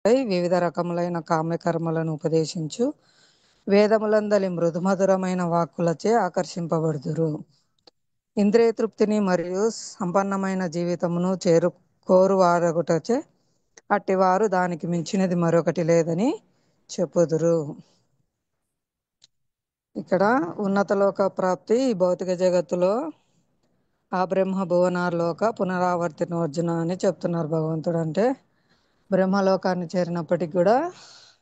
వివిధ రకములైన కామ్యకర్మలను ఉపదేశించు వేదములందలి మృదుమధురమైన వాక్కులచే ఆకర్షింపబడుదురు. ఇంద్రియ తృప్తిని మరియు సంపన్నమైన జీవితమును కోరువారగుటచే అట్టివారు దానికి మించినది మరొకటి లేదని చెప్పుదురు. ఇక్కడ ఉన్నతలోక ప్రాప్తి ఈ భౌతిక జగత్తులో ఆ బ్రహ్మ భువనార్లోక పునరావర్తినోర్జున అని చెప్తున్నారు భగవంతుడు. అంటే బ్రహ్మలోకాన్ని చేరినప్పటికి కూడా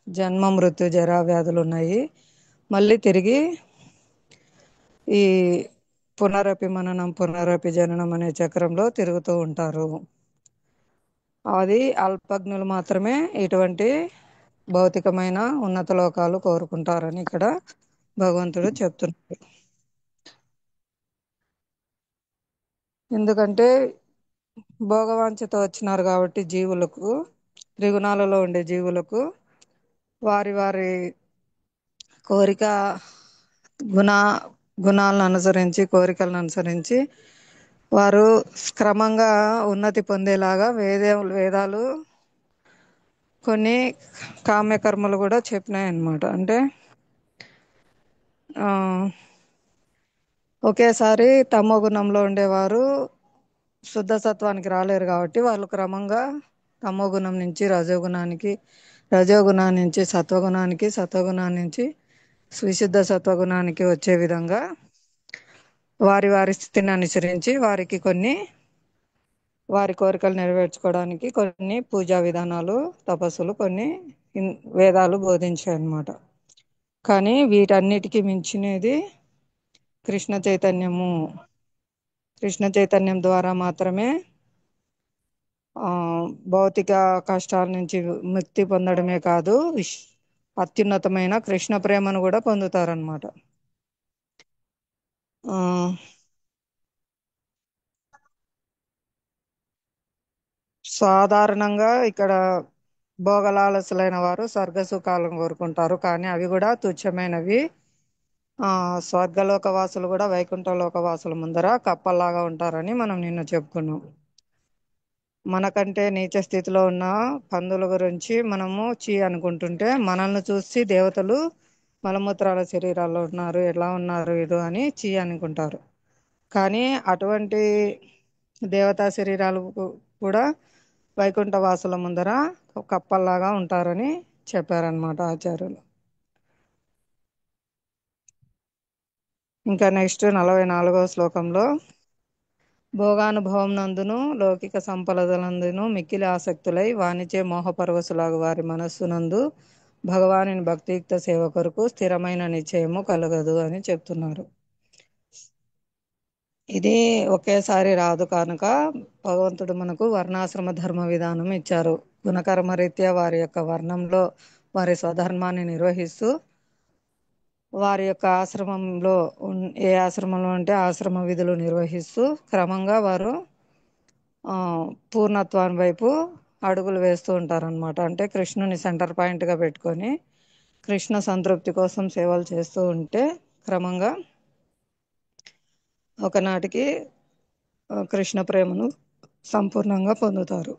జన్మ మృత్యు జరా వ్యాధులు ఉన్నాయి. మళ్ళీ తిరిగి ఈ పునరపి మననం పునరపి జననం అనే చక్రంలో తిరుగుతూ ఉంటారు. అది అల్పజ్ఞులు మాత్రమే ఇటువంటి భౌతికమైన ఉన్నత లోకాలు కోరుకుంటారని ఇక్కడ భగవంతుడు చెప్తున్నాడు. ఎందుకంటే భోగవాంఛతో వచ్చినారు కాబట్టి జీవులకు, త్రిగుణాలలో ఉండే జీవులకు వారి వారి కోరిక గుణాలను అనుసరించి, కోరికలను అనుసరించి వారు క్రమంగా ఉన్నతి పొందేలాగా వేదాలు కొన్ని కామ్యకర్మలు కూడా చెప్పినాయన్నమాట. అంటే ఒకేసారి తమో గుణంలో ఉండేవారు శుద్ధ సత్వానికి రాలేరు కాబట్టి వాళ్ళు క్రమంగా తమో గుణం నుంచి రజోగుణానికి, రజోగుణాన్ని నుంచి సత్వగుణానికి, సత్వగుణాన్ని నుంచి విశుద్ధ సత్వగుణానికి వచ్చే విధంగా వారి వారి స్థితిని అనుసరించి వారికి వారి కోరికలు నెరవేర్చుకోవడానికి కొన్ని పూజా విధానాలు, తపస్సులు కొన్ని వేదాలు బోధించాయి అన్నమాట. కానీ వీటన్నిటికీ మించినది కృష్ణ చైతన్యము. కృష్ణ చైతన్యం ద్వారా మాత్రమే భౌతిక కష్టాల నుంచి ముక్తి పొందడమే కాదు, అత్యున్నతమైన కృష్ణ ప్రేమను కూడా పొందుతారనమాట. సాధారణంగా ఇక్కడ భోగలాలసులైన వారు స్వర్గ సుఖాలను కోరుకుంటారు, కానీ అవి కూడా తుచ్చమైనవి. స్వర్గలోకవాసులు కూడా వైకుంఠ లోకవాసుల ముందర కప్పల్లాగా ఉంటారని మనం నిన్న చెప్పుకున్నాం. మనకంటే నీచ స్థితిలో ఉన్న పందుల గురించి మనము అనుకుంటుంటే మనల్ని చూసి దేవతలు మలమూత్రాల శరీరాల్లో ఉన్నారు, ఎలా ఉన్నారు ఇది అని అనుకుంటారు. కానీ అటువంటి దేవతా శరీరాలు కూడా వైకుంఠ వాసుల ముందర కప్పల్లాగా ఉంటారని చెప్పారనమాట ఆచార్యులు. ఇంకా నెక్స్ట్ 44వ శ్లోకంలో భోగానుభవం నందును లౌకిక సంపదలందును మిక్కిలి ఆసక్తులై వానిచే మోహపరవశులాగు వారి మనస్సునందు భగవానుని భక్తియుక్త సేవ కొరకు స్థిరమైన నిశ్చయము కలగదు అని చెప్తున్నారు. ఇది ఒకేసారి రాదు కనుక భగవంతుడు మనకు వర్ణాశ్రమ ధర్మ విధానం ఇచ్చారు. గుణకర్మ రీత్యా వారి యొక్క వర్ణంలో వారి స్వధర్మాన్ని నిర్వహిస్తూ వారి యొక్క ఆశ్రమంలో ఏ ఆశ్రమంలో అంటే ఆశ్రమ విధులు నిర్వహిస్తూ క్రమంగా వారు పూర్ణత్వాన్ని వైపు అడుగులు వేస్తూ ఉంటారనమాట. అంటే కృష్ణుని సెంటర్ పాయింట్గా పెట్టుకొని కృష్ణ సంతృప్తి కోసం సేవలు చేస్తూ ఉంటే క్రమంగా ఒకనాటికి కృష్ణ ప్రేమను సంపూర్ణంగా పొందుతారు.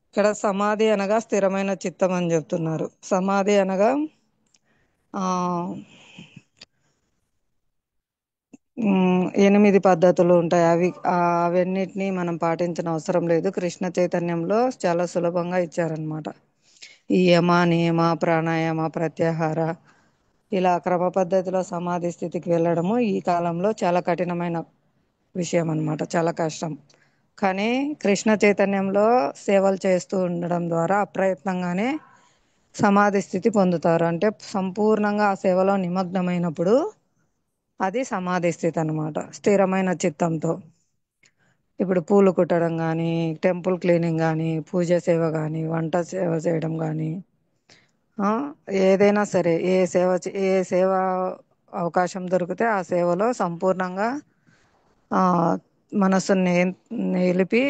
ఇక్కడ సమాధి అనగా స్థిరమైన చిత్తం అని చెప్తున్నారు. సమాధి అనగా 8 పద్ధతులు ఉంటాయి. అవన్నిటినీ మనం పాటించిన అవసరం లేదు. కృష్ణ చైతన్యంలో చాలా సులభంగా ఇచ్చారనమాట. ఈ యమ, నియమ, ప్రాణాయామ, ప్రత్యాహార ఇలా క్రమ పద్ధతిలో సమాధి స్థితికి వెళ్ళడము ఈ కాలంలో చాలా కఠినమైన విషయం అన్నమాట, చాలా కష్టం. కానీ కృష్ణ చైతన్యంలో సేవలు చేస్తూ ఉండడం ద్వారా అప్రయత్నంగానే సమాధి స్థితి పొందుతారు. అంటే సంపూర్ణంగా ఆ సేవలో నిమగ్నమైనప్పుడు అది సమాధి స్థితి అన్నమాట, స్థిరమైన చిత్తంతో. ఇప్పుడు పూలు కుట్టడం కానీ, టెంపుల్ క్లీనింగ్ కానీ, పూజ సేవ కానీ, వంట సేవ చేయడం కానీ, ఏదైనా సరే ఏ సేవ అవకాశం దొరికితే ఆ సేవలో సంపూర్ణంగా మనసుని నిలిపి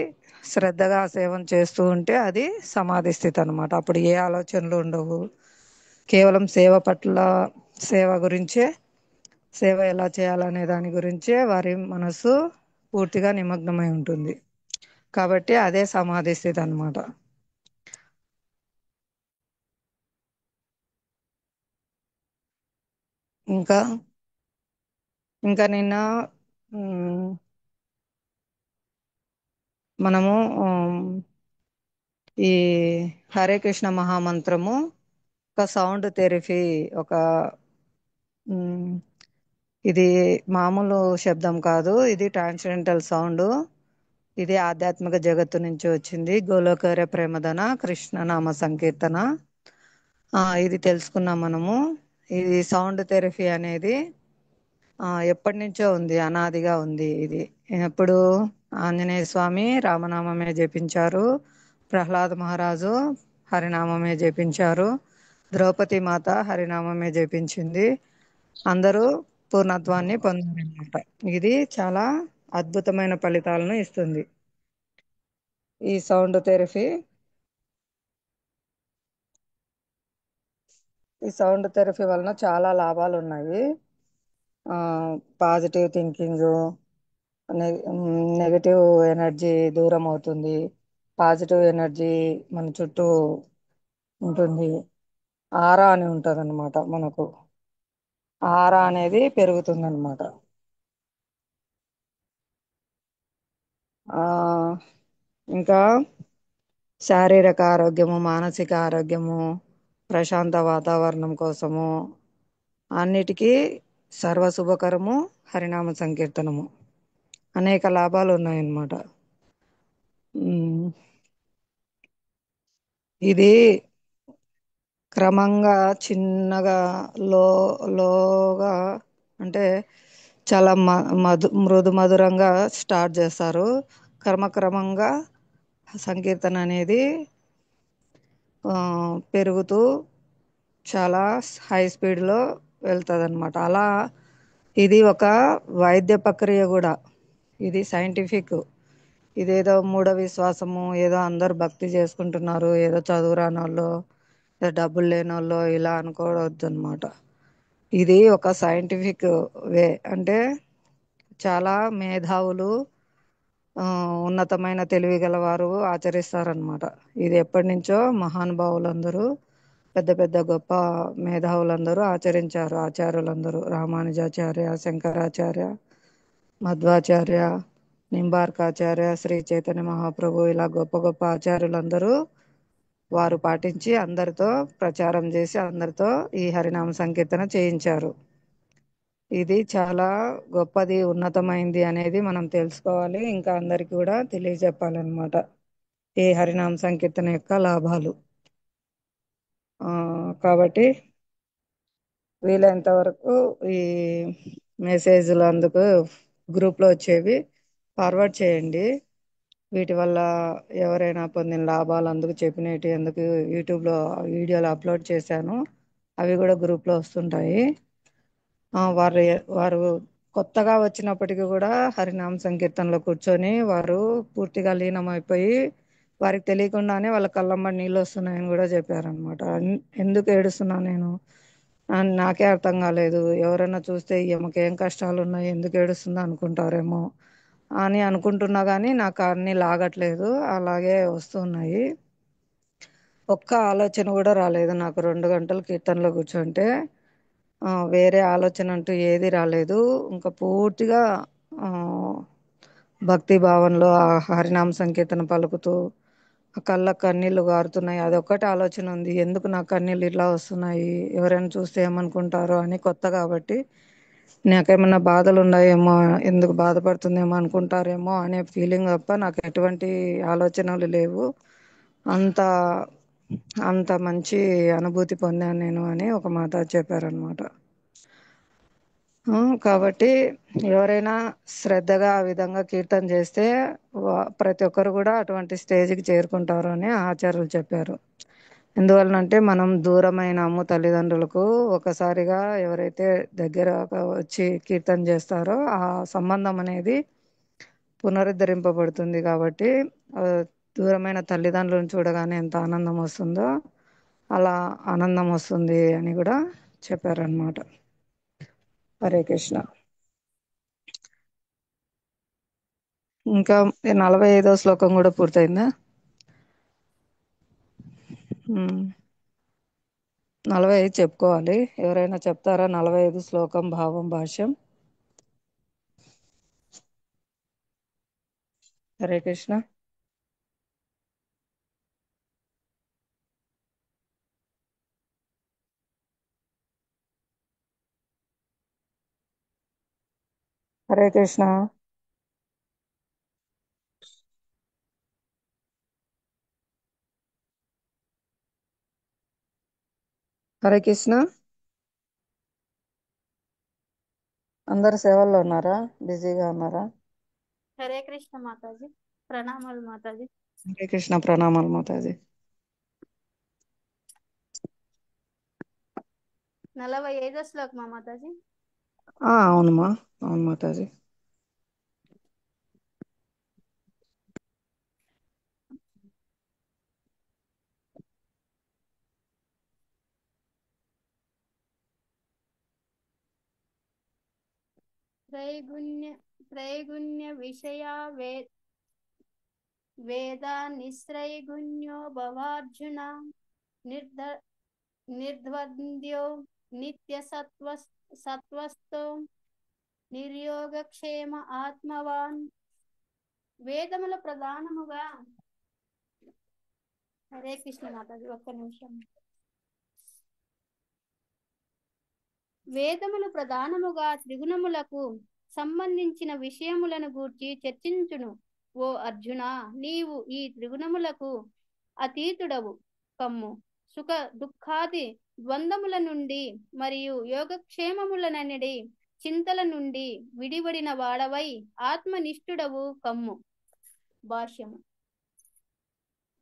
శ్రద్ధగా సేవను చేస్తూ ఉంటే అది సమాధి స్థితి అనమాట. అప్పుడు ఏ ఆలోచనలు ఉండవు, కేవలం సేవ పట్ల, సేవ గురించే, సేవ ఎలా చేయాలనే దాని గురించే వారి మనసు పూర్తిగా నిమగ్నమై ఉంటుంది. కాబట్టి అదే సమాధి స్థితి అనమాట. ఇంకా ఇంకా నిన్న మ్, మనము ఈ హరే కృష్ణ మహామంత్రము ఒక సౌండ్ థెరపీ, ఒక మ్, ఇది మామూలు శబ్దం కాదు, ఇది ట్రాన్స్జెండెంటల్ సౌండ్. ఇది ఆధ్యాత్మిక జగత్తు నుంచి వచ్చింది. గోలోకర ప్రేమధన కృష్ణ నామ సంకీర్తన. ఇది తెలుసుకున్నాం మనము. ఇది సౌండ్ థెరపీ అనేది ఎప్పటి నుంచో ఉంది, అనాదిగా ఉంది. ఇది ఎప్పుడు ఆంజనేయ స్వామి రామనామమే జపించారు, ప్రహ్లాద్ మహారాజు హరినామమే జపించారు, ద్రౌపది మాత హరినామమే జపించింది. అందరూ పూర్ణత్వాన్ని పొందారన్నమాట. ఇది చాలా అద్భుతమైన ఫలితాలను ఇస్తుంది ఈ సౌండ్ థెరపీ. ఈ సౌండ్ థెరపీ వలన చాలా లాభాలు ఉన్నాయి. పాజిటివ్ థింకింగ్, నెగటివ్ ఎనర్జీ దూరం అవుతుంది, పాజిటివ్ ఎనర్జీ మన చుట్టూ ఉంటుంది. ఆరా అని ఉంటుంది అనమాట, మనకు ఆరా అనేది పెరుగుతుంది అనమాట. ఇంకా శారీరక ఆరోగ్యము, మానసిక ఆరోగ్యము, ప్రశాంత వాతావరణం కోసము అన్నిటికీ సర్వశుభకరము హరినామ సంకీర్తనము. అనేక లాభాలు ఉన్నాయన్నమాట. ఉమ్, ఇది క్రమంగా చిన్నగా లో లోగా, అంటే చాలా మృదు మధురంగా స్టార్ట్ చేస్తారు. క్రమక్రమంగా సంకీర్తన అనేది పెరుగుతూ చాలా హై స్పీడ్లో వెళ్తుంది అనమాట. అలా ఇది ఒక వైద్య ప్రక్రియ కూడా, ఇది సైంటిఫిక్. ఇదేదో మూఢ విశ్వాసము, ఏదో అందరు భక్తి చేసుకుంటున్నారు, ఏదో చదువు రాని వాళ్ళు, ఏదో డబ్బులు లేని వాళ్ళు ఇలా అనుకోవద్దు అనమాట. ఇది ఒక సైంటిఫిక్ వే. అంటే చాలా మేధావులు, ఆ, ఉన్నతమైన తెలివి గల వారు ఆచరిస్తారనమాట. ఇది ఎప్పటి నుంచో మహానుభావులందరూ, పెద్ద పెద్ద గొప్ప మేధావులందరూ ఆచరించారు. ఆచార్యులందరూ రామానుజాచార్య, శంకరాచార్య, మధ్వాచార్య, నింబార్కాచార్య, శ్రీ చైతన్య మహాప్రభు, ఇలా గొప్ప గొప్ప ఆచార్యులందరూ వారు పాటించి అందరితో ప్రచారం చేసి అందరితో ఈ హరినామ సంకీర్తన చేయించారు. ఇది చాలా గొప్పది, ఉన్నతమైంది అనేది మనం తెలుసుకోవాలి, ఇంకా అందరికి కూడా తెలియజెప్పాలన్నమాట ఈ హరినామ సంకీర్తన యొక్క లాభాలు. కాబట్టి వీలైనంత వరకు ఈ మెసేజ్లు అందుకు గ్రూప్లో వచ్చేవి ఫార్వర్డ్ చేయండి. వీటి వల్ల ఎవరైనా పొందిన లాభాలు అందుకు చెప్పినట్టు ఎందుకు యూట్యూబ్లో వీడియోలు అప్లోడ్ చేశాను, అవి కూడా గ్రూప్లో వస్తుంటాయి. వారు వారు కొత్తగా వచ్చినప్పటికీ కూడా హరినామ సంకీర్తనలో కూర్చొని వారు పూర్తిగా లీనమైపోయి వారికి తెలియకుండానే వాళ్ళ కళ్ళమ్మడి నీళ్ళు వస్తున్నాయని కూడా చెప్పారనమాట. ఎందుకు ఏడుస్తున్నా నేను అని నాకే అర్థం కాలేదు. ఎవరైనా చూస్తే ఈమెకేం కష్టాలు ఉన్నాయి, ఎందుకు ఏడుస్తుందో అనుకుంటారేమో అని అనుకుంటున్నా, కానీ నాకు అన్నీ లాగట్లేదు, అలాగే వస్తున్నాయి. ఒక్క ఆలోచన కూడా రాలేదు నాకు 2 గంటలు కీర్తనలో కూర్చుంటే. వేరే ఆలోచన అంటూ ఏది రాలేదు. ఇంకా పూర్తిగా ఆ, భక్తి భావంలో ఆ హరినామ సంకీర్తన పలుకుతూ ఆ కళ్ళ కన్నీళ్లు గారుతున్నాయి. అదొక్కటి ఆలోచన ఉంది, ఎందుకు నా కన్నీళ్ళు ఇలా వస్తున్నాయి, ఎవరైనా చూస్తే ఏమనుకుంటారో అని. కొత్త కాబట్టి నాకేమన్నా బాధలు ఉన్నాయేమో, ఎందుకు బాధపడుతుందేమో అనుకుంటారేమో అనే ఫీలింగ్ తప్ప నాకు ఎటువంటి ఆలోచనలు లేవు. అంత అంత మంచి అనుభూతి పొందాను నేను అని ఒక మాత చెప్పారనమాట. కాబట్టి ఎవరైనా శ్రద్ధగా ఆ విధంగా కీర్తన చేస్తే ప్రతి ఒక్కరు కూడా అటువంటి స్టేజ్కి చేరుకుంటారు అని ఆచార్యులు చెప్పారు. ఎందువలనంటే మనం దూరమైనాము తల్లిదండ్రులకు, ఒకసారిగా ఎవరైతే దగ్గర వచ్చి కీర్తన చేస్తారో ఆ సంబంధం అనేది పునరుద్ధరింపబడుతుంది. కాబట్టి ఆ, దూరమైన తల్లిదండ్రులను చూడగానే ఎంత ఆనందం వస్తుందో అలా ఆనందం వస్తుంది అని కూడా చెప్పారనమాట. హరే కృష్ణ. ఇంకా 45వ శ్లోకం కూడా పూర్తయిందా? 45 చెప్పుకోవాలి. ఎవరైనా చెప్తారా? 45 శ్లోకం భావం భాష్యం. హరే కృష్ణ. హరే కృష్ణ. హరే కృష్ణ. అందరు సేవల్లో ఉన్నారా? బిజీగా ఉన్నారా? హరే కృష్ణ మాతాజీ. ప్రణామాలు మాతాజీ. హరే కృష్ణ. ప్రణామాలు మాతాజీ. 45వ శ్లోకమా మాతాజీ? అవునమ్మా, అవును మాతాజీ. त्रैगुण्य विषया वेदा निस्त्रैगुण्यो भवार्जुन निर्द्वन्द्यो नित्यसत्त्वस्तो నిర్యోగక్షేమ ఆత్మవాన్. వేదముల ప్రధానముగా హరే కృష్ణ మాతాజీ, ఒక్క నిమిషం. వేదములు ప్రధానముగా త్రిగుణములకు సంబంధించిన విషయములను గూర్చి చర్చించును. ఓ అర్జున, నీవు ఈ త్రిగుణములకు అతీతుడవు కమ్ము. సుఖ దుఃఖాది ద్వంద్వముల నుండి మరియు యోగక్షేమములనడి చింతల నుండి విడివడిన వాడవై ఆత్మనిష్ఠుడవు కమ్ము. భాష్యము.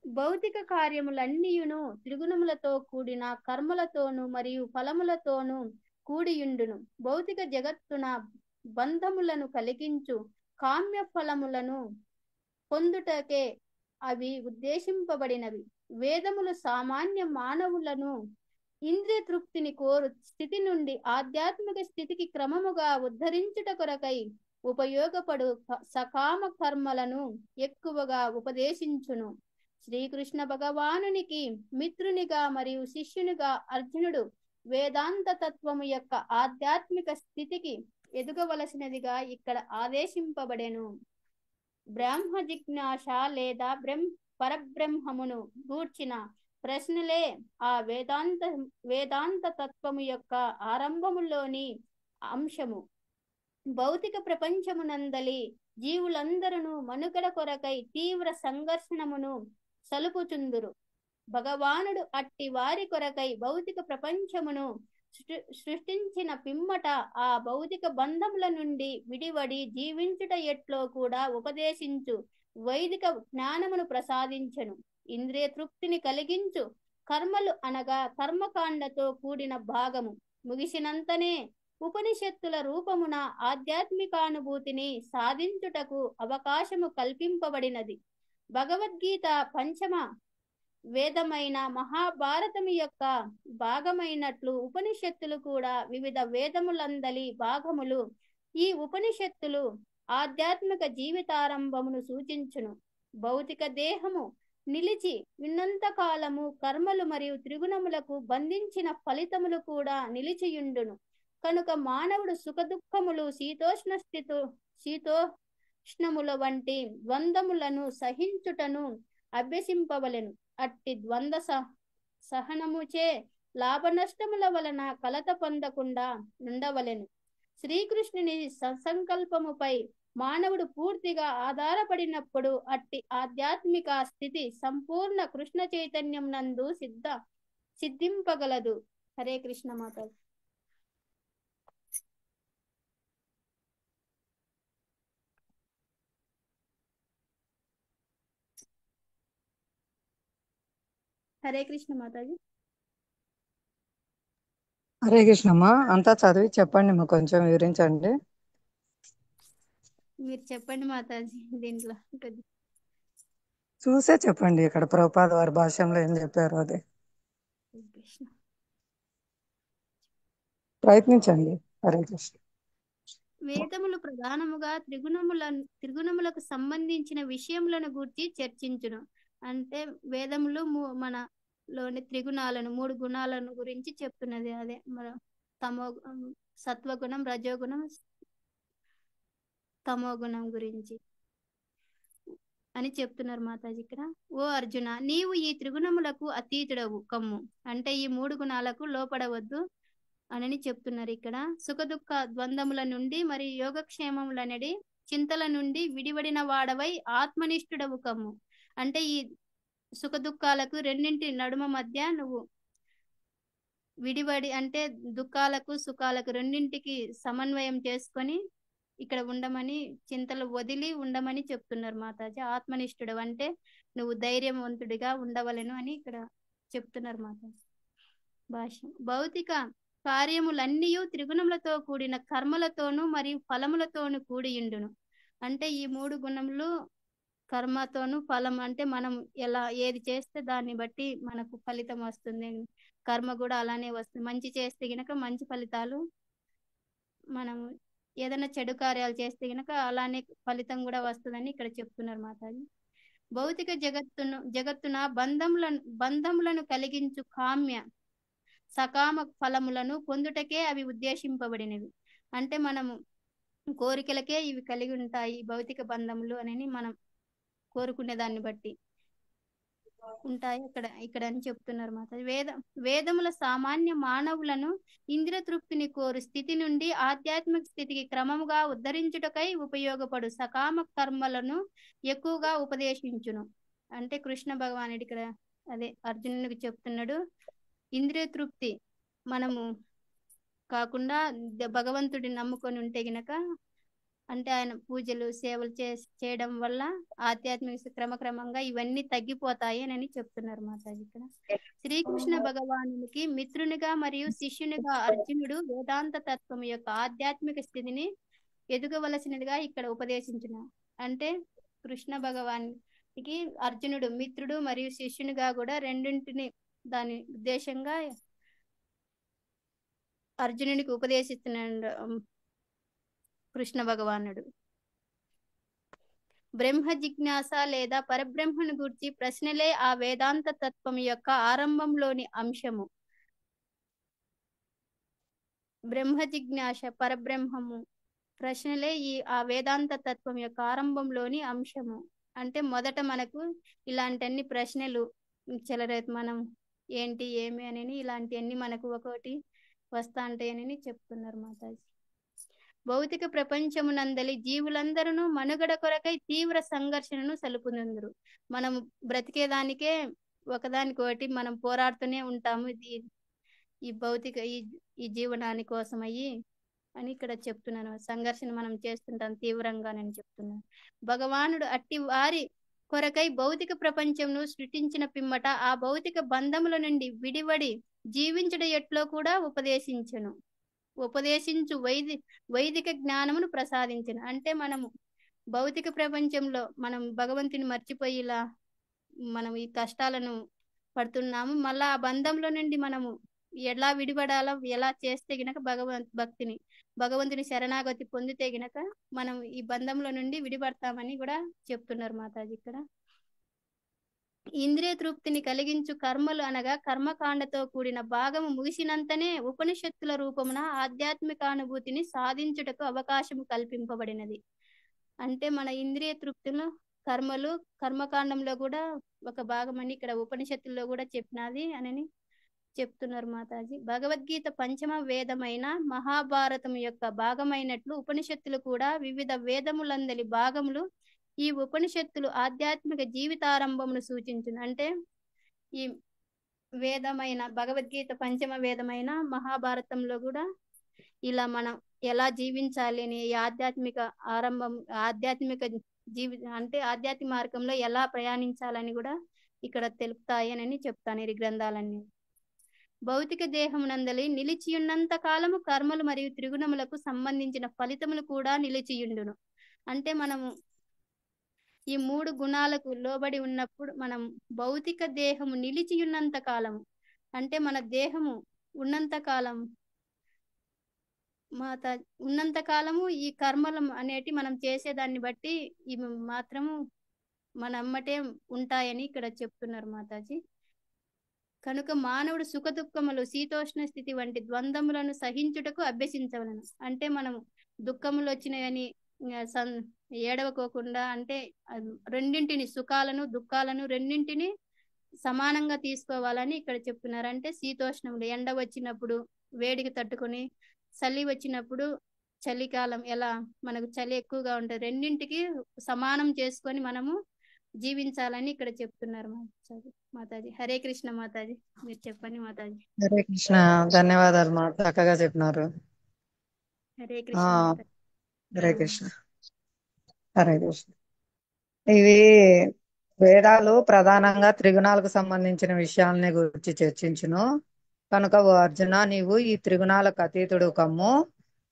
భౌతిక కార్యములన్నీయును త్రిగుణములతో కూడిన కర్మలతోనూ మరియు ఫలములతోనూ కూడియుండును. భౌతిక జగత్తున బంధములను కలిగించు కామ్య ఫలములను పొందుటకే అవి ఉద్దేశింపబడినవి. వేదములు సామాన్య మానవులను ఇంద్రియ తృప్తిని కోరు స్థితి నుండి ఆధ్యాత్మిక స్థితికి క్రమముగా ఉద్ధరించుట కొరకై ఉపయోగపడు సకామ కర్మలను ఎక్కువగా ఉపదేశించును. శ్రీకృష్ణ భగవానునికి మిత్రునిగా మరియు శిష్యునిగా అర్జునుడు వేదాంత తత్వము యొక్క ఆధ్యాత్మిక స్థితికి ఎదుగవలసినదిగా ఇక్కడ ఆదేశింపబడెను. బ్రహ్మ జిజ్ఞాస లేదా పరబ్రహ్మమును గూర్చిన ప్రశ్నలే ఆ వేదాంత తత్వము యొక్క ఆరంభములోని అంశము. భౌతిక ప్రపంచమునందలి జీవులందరూ మనుగడ కొరకై తీవ్ర సంఘర్షణమును సలుపుచుందురు. భగవానుడు అట్టి వారి కొరకై భౌతిక ప్రపంచమును సృష్టించిన పిమ్మట ఆ భౌతిక బంధముల నుండి విడివడి జీవించుట ఎట్లో కూడా ఉపదేశించు వైదిక జ్ఞానమును ప్రసాదించెను. ఇంద్రియ తృప్తిని కలిగించు కర్మలు అనగా కర్మకాండతో కూడిన భాగము ముగిసినంతనే ఉపనిషత్తుల రూపమున ఆధ్యాత్మికానుభూతిని సాధించుటకు అవకాశము కల్పింపబడినది. భగవద్గీత పంచమ వేదమైన మహాభారతము యొక్క భాగమైనట్లు ఉపనిషత్తులు కూడా వివిధ వేదములందలి భాగములు. ఈ ఉపనిషత్తులు ఆధ్యాత్మిక జీవితారంభమును సూచించును. భౌతిక దేహము నిలిచి ఉన్నంత కాలము కర్మలు మరియు త్రిగుణములకు బంధించిన ఫలితములు కూడా నిలిచియుండును. కనుక మానవుడు సుఖదుఖములు శీతోష్ణముల వంటి ద్వంద్వములను సహించుటను అభ్యసింపవలెను. అట్టి ద్వంద్వ సహనముచే లాభ నష్టముల వలన కలత పొందకుండా ఉండవలెను. శ్రీకృష్ణుని సంకల్పముపై మానవుడు పూర్తిగా ఆధారపడినప్పుడు అట్టి ఆధ్యాత్మిక స్థితి సంపూర్ణ కృష్ణ చైతన్యం నందు సిద్ధింపగలదు. హరే కృష్ణ మాత. హరే కృష్ణ మాతాజీ. హరే కృష్ణమ్మా. అంతా చదివి చెప్పండి, మాకు కొంచెం వివరించండి. మీరు చెప్పండి మాతాజీ. దీంట్లో చూసే చెప్పండి, ఇక్కడ ప్రభుపాద వారి భాషలో ఏం చెప్పారు అదే ప్రయత్నించండి. హరే కృష్ణ. వేదములు ప్రధానముగా త్రిగుణములకు సంబంధించిన విషయములను గూర్చి చర్చించును. అంటే వేదములు మన లోని త్రిగుణాలను 3 గుణాలను గురించి చెప్తున్నది. అదే మన తమో సత్వగుణం, రజోగుణం, తమో గుణం గురించి అని చెప్తున్నారు మాతాజీ ఇక్కడ. ఓ అర్జున, నీవు ఈ త్రిగుణములకు అతీతుడవు కమ్ము. అంటే ఈ 3 గుణాలకు లోపడవద్దు అని చెప్తున్నారు ఇక్కడ. సుఖదుఖ ద్వంద్వముల నుండి మరియు యోగక్షేమములనడి చింతల నుండి విడివడిన వాడవై ఆత్మనిష్ఠుడవు కమ్ము. అంటే ఈ సుఖదుఖాలకు రెండింటి నడుమ మధ్య నువ్వు విడివడి, అంటే దుఃఖాలకు సుఖాలకు రెండింటికి సమన్వయం చేసుకొని ఇక్కడ ఉండమని, చింతలు వదిలి ఉండమని చెప్తున్నారు మాతాజీ. ఆత్మనిష్ఠుడు అంటే నువ్వు ధైర్యవంతుడిగా ఉండవలను అని ఇక్కడ చెప్తున్నారు మాతాజీ. భాష్యం. భౌతిక కార్యములన్నీ త్రిగుణములతో కూడిన కర్మలతోనూ మరియు ఫలములతోనూ కూడియుండును. అంటే ఈ 3 గుణములు కర్మతోనూ ఫలం, అంటే మనం ఎలా ఏది చేస్తే దాన్ని బట్టి మనకు ఫలితం వస్తుంది. కర్మ కూడా అలానే వస్తుంది. మంచి చేస్తే గనక మంచి ఫలితాలు, మనం ఏదైనా చెడు కార్యాలు చేస్తే గనక అలానే ఫలితం కూడా వస్తుందని ఇక్కడ చెప్తున్నారు మాతాజీ. భౌతిక జగత్తున బంధములను కలిగించు కామ్య సకామ ఫలములను పొందుటకే అవి ఉద్దేశింపబడినవి. అంటే మనము కోరికలకే ఇవి కలిగి ఉంటాయి భౌతిక బంధములు అని మనం కోరుకునే దాన్ని బట్టి ఉంటాయి ఇక్కడ అని చెప్తున్నారు మాత. వేదముల సామాన్య మానవులను ఇంద్రియ తృప్తిని కోరు స్థితి నుండి ఆధ్యాత్మిక స్థితికి క్రమముగా ఉద్ధరించుటకై ఉపయోగపడు సకామ కర్మలను ఎక్కువగా ఉపదేశించును. అంటే కృష్ణ భగవానుడు ఇక్కడ అదే అర్జునునికి చెప్తున్నాడు, ఇంద్రియ తృప్తి మనము కాకుండా భగవంతుడిని నమ్ముకొని ఉంటే గినక, అంటే ఆయన పూజలు సేవలు చేయడం వల్ల ఆధ్యాత్మిక క్రమక్రమంగా ఇవన్నీ తగ్గిపోతాయి అని చెప్తున్నారు మాతాజీ ఇక్కడ. శ్రీకృష్ణ భగవానునికి మిత్రునిగా మరియు శిష్యునిగా అర్జునుడు వేదాంత తత్వం యొక్క ఆధ్యాత్మిక స్థితిని ఎదుగవలసినదిగా ఇక్కడ ఉపదేశించిన. అంటే కృష్ణ భగవానికి అర్జునుడు మిత్రుడు మరియు శిష్యునిగా కూడా రెండింటిని దాని ఉద్దేశంగా అర్జునునికి ఉపదేశిస్తున్నాడు కృష్ణ భగవానుడు. బ్రహ్మ జిజ్ఞాస లేదా పరబ్రహ్మను గురించి ప్రశ్నలే ఆ వేదాంత తత్వం యొక్క ఆరంభంలోని అంశము. బ్రహ్మ జిజ్ఞాస పరబ్రహ్మము ప్రశ్నలే ఆ వేదాంత తత్వం యొక్క ఆరంభంలోని అంశము. అంటే మొదట మనకు ఇలాంటి ప్రశ్నలు చెలరేతు, మనం ఏంటి ఏమి అని ఇలాంటివన్నీ మనకు ఒకటి వస్తా ఉంటాయని చెప్తున్నారు మాతాజీ. భౌతిక ప్రపంచమునందలి జీవులందరూ మనుగడ కొరకై తీవ్ర సంఘర్షణను సలుపునందురు. మనం బ్రతికేదానికే ఒకదానికొకటి మనం పోరాడుతూనే ఉంటాము ఈ భౌతిక ఈ జీవనాని కోసం అని ఇక్కడ చెప్తున్నాను. సంఘర్షణ మనం చేస్తుంటాం తీవ్రంగా నేను చెప్తున్నాను. భగవానుడు అట్టి వారి కొరకై భౌతిక ప్రపంచమును సృష్టించిన పిమ్మట ఆ భౌతిక బంధముల నుండి విడివడి జీవించడం ఎట్లో కూడా ఉపదేశించు వైదిక జ్ఞానమును ప్రసాదించను. అంటే మనము భౌతిక ప్రపంచంలో మనం భగవంతుని మర్చిపోయి ఇలా మనం ఈ కష్టాలను పడుతున్నాము. మళ్ళా ఆ బంధంలో నుండి మనము ఎలా విడిపడాలో, ఎలా చేస్తే గినక భగవంతుని శరణాగతి పొందితే గినక మనం ఈ బంధంలో నుండి విడిపడతామని కూడా చెప్తున్నారు మాతాజీ ఇక్కడ. ఇంద్రియ తృప్తిని కలిగించు కర్మలు అనగా కర్మకాండతో కూడిన భాగము ముగిసినంతనే ఉపనిషత్తుల రూపమున ఆధ్యాత్మికానుభూతిని సాధించుటకు అవకాశం కల్పింపబడినది. అంటే మన ఇంద్రియ తృప్తులు కర్మలు కర్మకాండంలో కూడా ఒక భాగం అని ఇక్కడ ఉపనిషత్తుల్లో కూడా చెప్పినది అని చెప్తున్నారు మాతాజీ. భగవద్గీత పంచమ వేదమైన మహాభారతం యొక్క భాగమైనట్లు ఉపనిషత్తులు కూడా వివిధ వేదములందలి భాగములు. ఈ ఉపనిషత్తులు ఆధ్యాత్మిక జీవితారంభమును సూచించును. అంటే ఈ వేదమైన భగవద్గీత పంచమ వేదమైన మహాభారతంలో కూడా ఇలా మనం ఎలా జీవించాలి అని ఆధ్యాత్మిక ఆరంభం, అంటే ఆధ్యాత్మిక మార్గంలో ఎలా ప్రయాణించాలని కూడా ఇక్కడ తెలుపుతాయి అని చెప్తాను ఈ గ్రంథాలన్నీ. భౌతిక దేహమునందలి నిలిచియున్నంత కాలము కర్మలు మరియు త్రిగుణములకు సంబంధించిన ఫలితములు కూడా నిలిచియుండును. అంటే మనము ఈ 3 గుణాలకు లోబడి ఉన్నప్పుడు మనం భౌతిక దేహము నిలిచియున్నంత కాలము, అంటే మన దేహము ఉన్నంత కాలము ఈ కర్మలు అనేటి మనం చేసేదాన్ని బట్టి ఇవి మాత్రము మన అమ్మటే ఉంటాయని ఇక్కడ చెప్తున్నారు మాతాజీ. కనుక మానవుడు సుఖదుఖములు శీతోష్ణ స్థితి వంటి ద్వంద్వములను సహించుటకు అభ్యసించవలను. అంటే మనం దుఃఖములు వచ్చినాయని ఇంగ ఏడవకోకుండా, అంటే రెండింటిని, సుఖాలను దుఃఖాలను రెండింటిని సమానంగా తీసుకోవాలని ఇక్కడ చెప్తున్నారు. అంటే శీతోష్ణములు, ఎండ వచ్చినప్పుడు వేడికి తట్టుకొని, చలి వచ్చినప్పుడు, చలికాలం ఎలా మనకు చలి ఎక్కువగా ఉంటుంది, రెండింటికి సమానం చేసుకొని మనము జీవించాలని ఇక్కడ చెప్తున్నారు మాతాజీ. మాతాజీ హరే కృష్ణ మాతాజీ, మీరు చెప్పండి మాతాజీ. హరే కృష్ణ. ధన్యవాదాలు మా, చక్కగా చెప్పినారు. హరే ఆ కృష్ణ మాతాజీ. హరే కృష్ణ. హరే కృష్ణ. ఇవి వేదాలు ప్రధానంగా త్రిగుణాలకు సంబంధించిన విషయాలని గురించి చర్చించును. కనుక ఓ అర్జున, నీవు ఈ త్రిగుణాలకు అతీతుడు కమ్ము,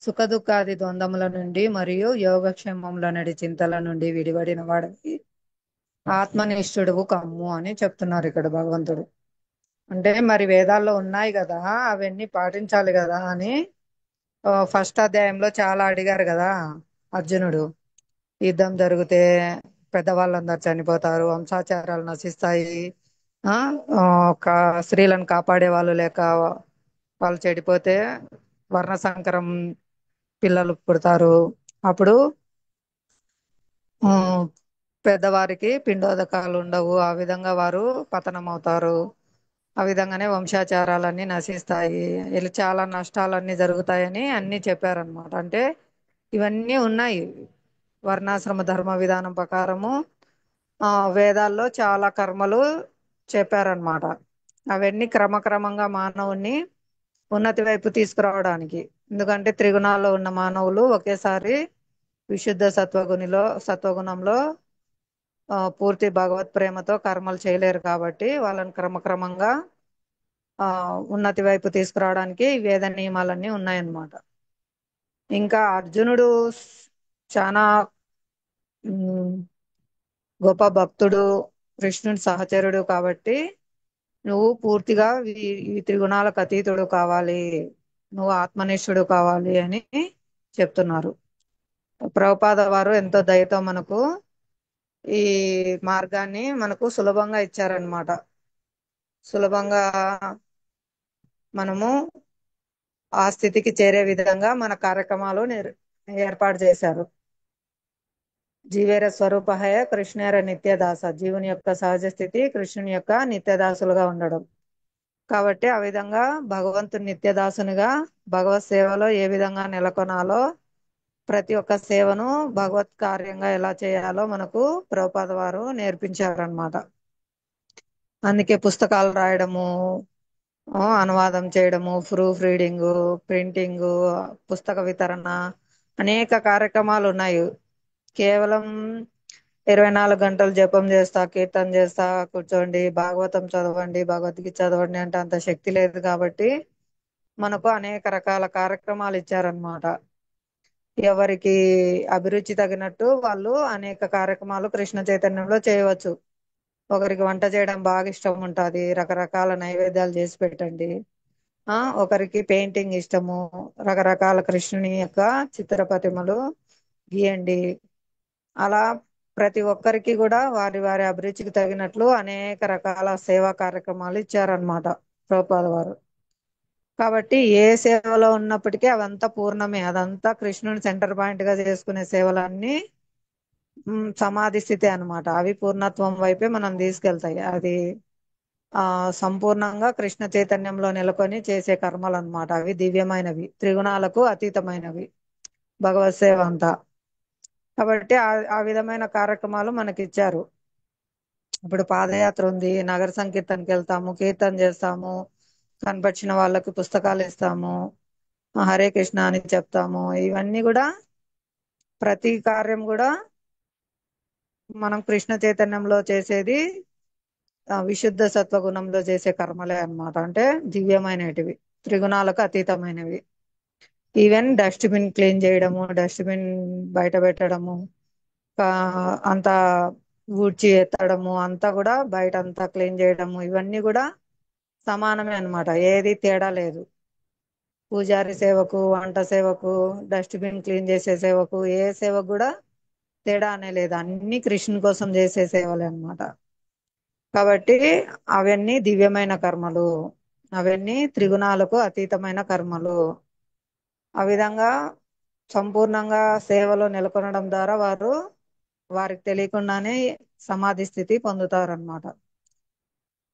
సుఖ దుఃఖాది ద్వంద్వముల నుండి మరియు యోగక్షేమముల నడి చింతల నుండి విడివడిన వాడికి ఆత్మనిష్ఠుడువు కమ్ము అని చెప్తున్నారు ఇక్కడ భగవంతుడు. అంటే మరి వేదాల్లో ఉన్నాయి కదా, అవన్నీ పాటించాలి కదా అని ఫస్ట్ అధ్యాయంలో చాలా అడిగారు కదా అర్జునుడు. యుద్ధం జరిగితే పెద్దవాళ్ళందరూ చనిపోతారు, వంశాచారాలు నశిస్తాయి, ఆ ఆ, ఒక స్త్రీలను కాపాడే వాళ్ళు లేక వాళ్ళు చెడిపోతే వర్ణ సంకరం పిల్లలు పుడతారు. అప్పుడు ఆ, పెద్దవారికి పిండోదకాలు ఉండవు, ఆ విధంగా వారు పతనం అవుతారు. ఆ విధంగానే వంశాచారాలన్నీ నశిస్తాయి, ఇలా చాలా నష్టాలన్నీ జరుగుతాయని అన్ని చెప్పారనమాట. అంటే ఇవన్నీ ఉన్నాయి వర్ణాశ్రమ ధర్మ విధానం ప్రకారము. వేదాల్లో చాలా కర్మలు చెప్పారనమాట. అవన్నీ క్రమక్రమంగా మానవుణ్ణి ఉన్నతి వైపు తీసుకురావడానికి. ఎందుకంటే త్రిగుణాల్లో ఉన్న మానవులు ఒకేసారి విశుద్ధ సత్వగుణంలో పూర్తి భగవత్ ప్రేమతో కర్మలు చేయలేరు. కాబట్టి వాళ్ళని క్రమక్రమంగా ఆ ఉన్నతి వైపు తీసుకురావడానికి ఈ వేద నియమాలన్నీ ఉన్నాయన్నమాట. ఇంకా అర్జునుడు చాలా ఉమ్, గొప్ప భక్తుడు, కృష్ణుడి సహచరుడు. కాబట్టి నువ్వు పూర్తిగా ఈ త్రిగుణాలకు అతీతుడు కావాలి, నువ్వు ఆత్మనిష్ఠుడు కావాలి అని చెప్తున్నారు. ప్రభుపాద వారు ఎంతో దయతో మనకు ఈ మార్గాన్ని మనకు సులభంగా ఇచ్చారనమాట. సులభంగా మనము ఆ స్థితికి చేరే విధంగా మన కార్యక్రమాలు ఏర్పాటు చేశారు. జీవేర స్వరూపహయ కృష్ణేర నిత్యదాస, జీవుని యొక్క సహజ స్థితి కృష్ణుని యొక్క నిత్యదాసులుగా ఉండడం. కాబట్టి ఆ విధంగా భగవంతుని నిత్యదాసునిగా భగవత్ సేవలో ఏ విధంగా నెలకొనాలో, ప్రతి ఒక్క సేవను భగవత్ కార్యంగా ఎలా చేయాలో మనకు ప్రభుపాద వారు నేర్పించారనమాట. అందుకే పుస్తకాలు రాయడము, అనువాదం చేయడము, ప్రూఫ్ రీడింగ్, ప్రింటింగ్, పుస్తక వితరణ, అనేక కార్యక్రమాలు ఉన్నాయి. కేవలం 24 గంటలు జపం చేస్తా, కీర్తన చేస్తా కూర్చోండి, భాగవతం చదవండి, భగవద్గీత చదవండి అంటే అంత శక్తి లేదు. కాబట్టి మనకు అనేక రకాల కార్యక్రమాలు ఇచ్చారనమాట. ఎవరికి అభిరుచి తగినట్టు వాళ్ళు అనేక కార్యక్రమాలు కృష్ణ చైతన్యంలో చేయవచ్చు. ఒకరికి వంట చేయడం బాగా ఇష్టం ఉంటుంది, రకరకాల నైవేద్యాలు చేసి పెట్టండి. ఒకరికి పెయింటింగ్ ఇష్టము, రకరకాల కృష్ణుని యొక్క చిత్ర ప్రతిమలు గీయండి. అలా ప్రతి ఒక్కరికి కూడా వారి వారి అభిరుచికి తగినట్లు అనేక రకాల సేవా కార్యక్రమాలు ఇచ్చారనమాట ప్రభుపాద వారు. కాబట్టి ఏ సేవలో ఉన్నప్పటికీ అవంతా పూర్ణమే, అదంతా కృష్ణుని సెంటర్ పాయింట్ గా చేసుకునే సేవలన్నీ సమాధి స్థితి అన్నమాట. అవి పూర్ణత్వం వైపే మనం తీసుకెళ్తాయి. అది సంపూర్ణంగా కృష్ణ చైతన్యంలో నెలకొని చేసే కర్మలు అన్నమాట. అవి దివ్యమైనవి, త్రిగుణాలకు అతీతమైనవి భగవత్ సేవ అంతా. కాబట్టి ఆ విధమైన కార్యక్రమాలు మనకి ఇచ్చారు. ఇప్పుడు పాదయాత్ర ఉంది, నగర సంకీర్తనకి వెళ్తాము, కీర్తన చేస్తాము, కనపరిచిన వాళ్ళకి పుస్తకాలు ఇస్తాము, హరే కృష్ణ అని చెప్తాము. ఇవన్నీ కూడా ప్రతి కార్యం కూడా మనం కృష్ణ చైతన్యంలో చేసేది విశుద్ధ సత్వగుణంలో చేసే కర్మలే అన్నమాట. అంటే దివ్యమైనటివి, త్రిగుణాలకు అతీతమైనవి. ఈవెన్ డస్ట్బిన్ క్లీన్ చేయడము, డస్ట్బిన్ బయట పెట్టడము, అంతా ఊడ్చి ఎత్తడము, అంతా కూడా బయట అంతా క్లీన్ చేయడము, ఇవన్నీ కూడా సమానమే అన్నమాట. ఏది తేడా లేదు. పూజారి సేవకు, వంట సేవకు, డస్ట్బిన్ క్లీన్ చేసే సేవకు, ఏ సేవకు కూడా తేడా అనే లేదు. అన్ని కృష్ణుని కోసం చేసే సేవలే అన్నమాట. కాబట్టి అవన్నీ దివ్యమైన కర్మలు, అవన్నీ త్రిగుణాలకు అతీతమైన కర్మలు. ఆ విధంగా సంపూర్ణంగా సేవలో నెలకొనడం ద్వారా వారికి తెలియకుండానే సమాధి స్థితి పొందుతారన్నమాట.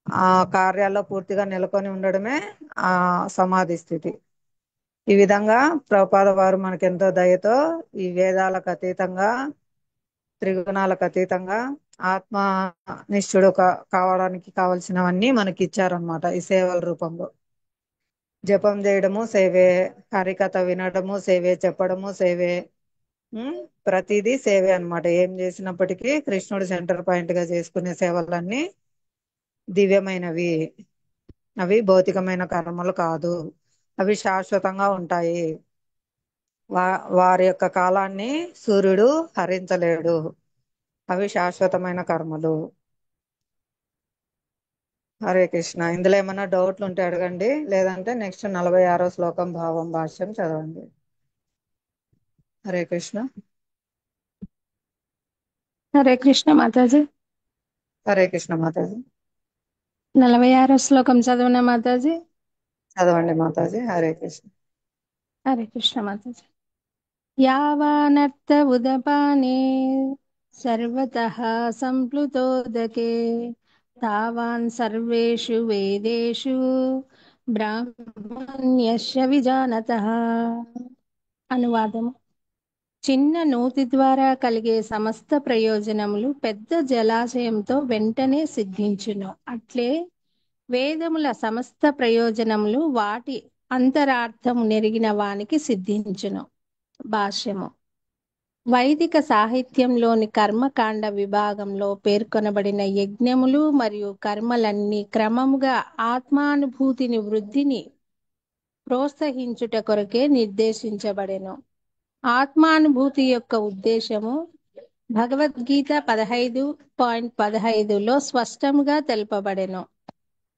ఆ కార్యాల్లో పూర్తిగా నెలకొని ఉండడమే ఆ సమాధి స్థితి. ఈ విధంగా ప్రభుపాద వారు మనకెంతో దయతో ఈ వేదాలకు అతీతంగా, త్రిగుణాలకు అతీతంగా ఆత్మ నిష్ఠుడు కావడానికి కావలసినవన్నీ మనకి ఇచ్చారనమాట ఈ సేవల రూపంలో. జపం చేయడము సేవే, హరికథ వినడము సేవే, చెప్పడము సేవే. ప్రతిదీ సేవే అన్నమాట. ఏం చేసినప్పటికీ కృష్ణుడు సెంటర్ పాయింట్ గా చేసుకునే సేవలన్నీ దివ్యమైనవి. అవి భౌతికమైన కర్మలు కాదు, అవి శాశ్వతంగా ఉంటాయి. వారి యొక్క కాలాన్ని సూర్యుడు హరించలేడు. అవి శాశ్వతమైన కర్మలు. హరే కృష్ణ. ఇందులో ఏమైనా డౌట్లు ఉంటే అడగండి, లేదంటే నెక్స్ట్ 46వ శ్లోకం భావం భాష్యం చదవండి. హరే కృష్ణ. హరే కృష్ణ మాతాజీ. హరే కృష్ణ మాతాజీ. 46వ శ్లోకం చదవన మాతాజీ. చదవండి మాతాజీ. హరే కృష్ణ. హరే కృష్ణ మాతాజీ. యావానర్థ ఉదపానే సర్వతః సంప్లుతోదకే తావాన్ సర్వేషు వేదేషు బ్రాహ్మణ్యస్య విజానతః. అనువాదము. చిన్న నూతి ద్వారా కలిగే సమస్త ప్రయోజనములు పెద్ద జలాశయంతో వెంటనే సిద్ధించును. అట్లే వేదముల సమస్త ప్రయోజనములు వాటి అంతరార్థము నెరిగిన వానికి సిద్ధించును. భాష్యము. వైదిక సాహిత్యంలోని కర్మకాండ విభాగంలో పేర్కొనబడిన యజ్ఞములు మరియు కర్మలన్నీ క్రమముగా ఆత్మానుభూతిని వృద్ధిని ప్రోత్సహించుట కొరకే నిర్దేశించబడెను. ఆత్మానుభూతి యొక్క ఉద్దేశము భగవద్గీత 15.15లో స్పష్టంగా తెలుపబడెను.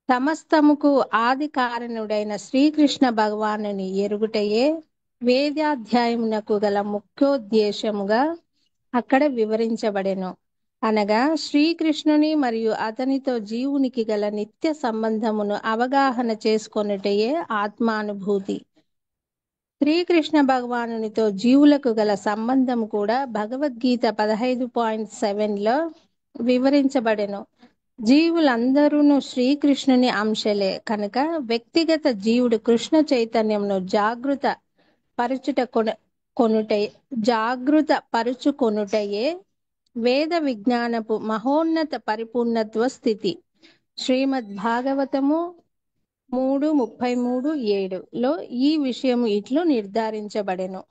సమస్తముకు ఆది కారణుడైన శ్రీకృష్ణ భగవానుని ఎరుగుటయే వేదాధ్యాయమునకు గల ముఖ్యోద్దేశముగా అక్కడ వివరించబడెను. అనగా శ్రీకృష్ణుని మరియు అతనితో జీవునికి గల నిత్య సంబంధమును అవగాహన చేసుకొనుటయే ఆత్మానుభూతి. శ్రీకృష్ణ భగవానునితో జీవులకు గల సంబంధం కూడా భగవద్గీత 15.7లో వివరించబడెను. జీవులందరూ శ్రీకృష్ణుని అంశలే కనుక వ్యక్తిగత జీవుడు కృష్ణ చైతన్యంను జాగృత పరుచుకొనుటయే వేద విజ్ఞానపు మహోన్నత పరిపూర్ణత్వ స్థితి. శ్రీమద్ భాగవతము 3:33-7లో ఈ విషయము ఇట్లు నిర్ధారించబడెను.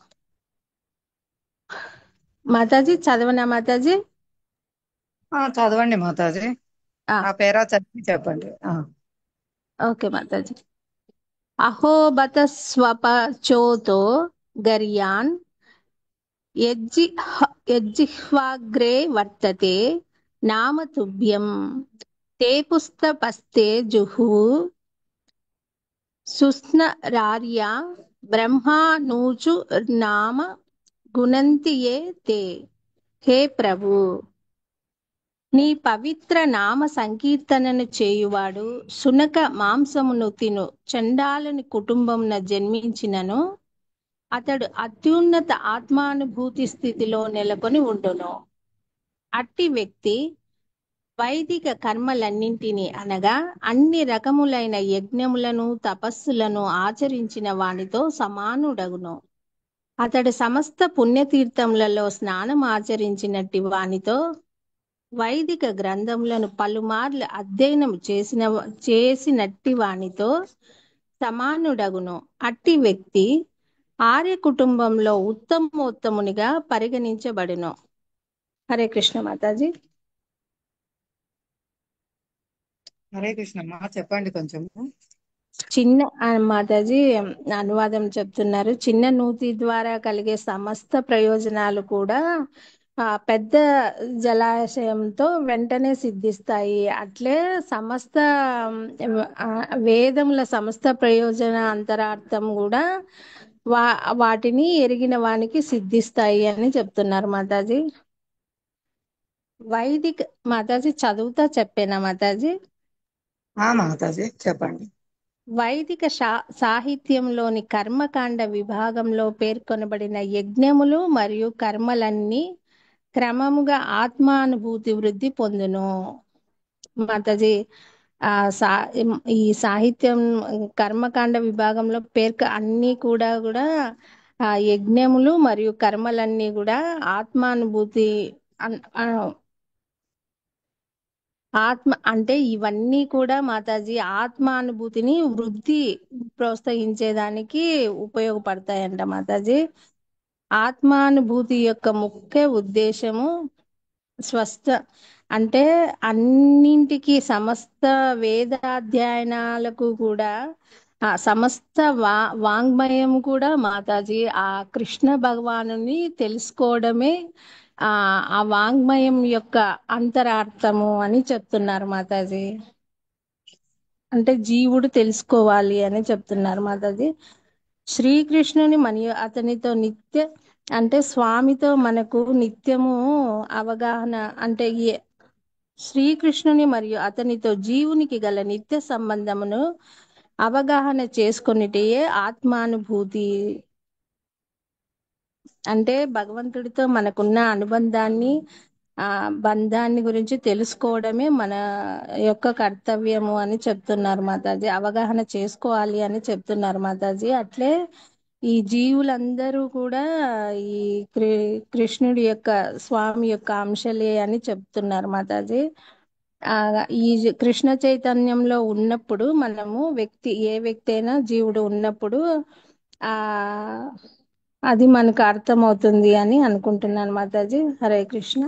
మాతాజీ చదవనా మాతాజీ? చదవండి మాతాజీ. ఆ పేరా చదివి చెప్పండి. ఓకే మాతాజీ. అహో బత స్వపచోతో గర్యాన్ యజ్జిహ్వాగ్రే వర్తతే నామ తుభ్యం తే పుస్తపస్తే జుహు సుస్నరార్య బ్రహ్మానూచు నామ గుణంతి ఏ తే. హే ప్రభు, నీ పవిత్ర నామ సంకీర్తనను చేయువాడు సునక మాంసమును తిను చండాలుని కుటుంబమున జన్మించినను అతడు అత్యున్నత ఆత్మానుభూతి స్థితిలో నెలకొని ఉండును. అట్టి వ్యక్తి వైదిక కర్మలన్నింటినీ అనగా అన్ని రకములైన యజ్ఞములను తపస్సులను ఆచరించిన వానితో సమానుడగును. అతడు సమస్త పుణ్యతీర్థములలో స్నానం ఆచరించినట్టి వానితో, వైదిక గ్రంథములను పలుమార్లు అధ్యయనం చేసినట్టి వానితో సమానుడగును. అట్టి వ్యక్తి ఆర్య కుటుంబంలో ఉత్తమోత్తమునిగా పరిగణించబడును. హరే కృష్ణ మాతాజీ. హరే కృష్ణమ్మ, చెప్పండి కొంచెం. చిన్న మాతాజీ అనువాదం చెప్తున్నారు. చిన్న నూతి ద్వారా కలిగే సమస్త ప్రయోజనాలు కూడా పెద్ద జలాశయంతో వెంటనే సిద్ధిస్తాయి. అట్లే సమస్త వేదముల సమస్త ప్రయోజన అంతరార్థం కూడా వాటిని ఎరిగిన వానికి సిద్ధిస్తాయి అని చెప్తున్నారు మాతాజీ. వైదిక మాతాజీ చదువుతా చెప్పేనా మాతాజీ? మాతాజీ చెప్పండి. వైదిక సాహిత్యంలోని కర్మకాండ విభాగంలో పేర్కొనబడిన యజ్ఞములు మరియు కర్మలన్నీ క్రమముగా ఆత్మానుభూతి వృద్ధి పొందును. మాతాజీ ఈ సాహిత్యం కర్మకాండ విభాగంలో అన్నీ కూడా యజ్ఞములు మరియు కర్మలన్నీ కూడా ఆత్మానుభూతి ఆత్మ అంటే ఇవన్నీ కూడా మాతాజీ ఆత్మానుభూతిని వృద్ధి ప్రోత్సహించేదానికి ఉపయోగపడతాయంట మాతాజీ. ఆత్మానుభూతి యొక్క ముఖ్య ఉద్దేశము స్వస్థ అంటే అన్నింటికి సమస్త వేదాధ్యయనాలకు కూడా సమస్త వాంగ్మయం కూడా మాతాజీ ఆ కృష్ణ భగవానుని తెలుసుకోవడమే ఆ వాంగ్మయం యొక్క అంతరార్థము అని చెప్తున్నారు మాతాజీ. అంటే జీవుడు తెలుసుకోవాలి అని చెప్తున్నారు మాతాజీ. శ్రీకృష్ణుని మరియు అతనితో అంటే స్వామితో మనకు నిత్యము అవగాహన అంటే శ్రీకృష్ణుని మరియు అతనితో జీవునికి గల నిత్య సంబంధమును అవగాహన చేసుకొనిటే ఆత్మానుభూతి. అంటే భగవంతుడితో మనకున్న అనుబంధాన్ని బంధాన్ని గురించి తెలుసుకోవడమే మన యొక్క కర్తవ్యము అని చెప్తున్నారు మాతాజీ. అవగాహన చేసుకోవాలి అని చెప్తున్నారు మాతాజీ. అట్లే ఈ జీవులందరూ కూడా ఈ కృష్ణుడి యొక్క స్వామి యొక్క అంశలే అని చెప్తున్నారు మాతాజీ. ఈ కృష్ణ చైతన్యంలో ఉన్నప్పుడు మనము ఏ వ్యక్తి అయినా జీవుడు ఉన్నప్పుడు అది మనకు అర్థమవుతుంది అని అనుకుంటున్నాను మాతాజీ. హరే కృష్ణ.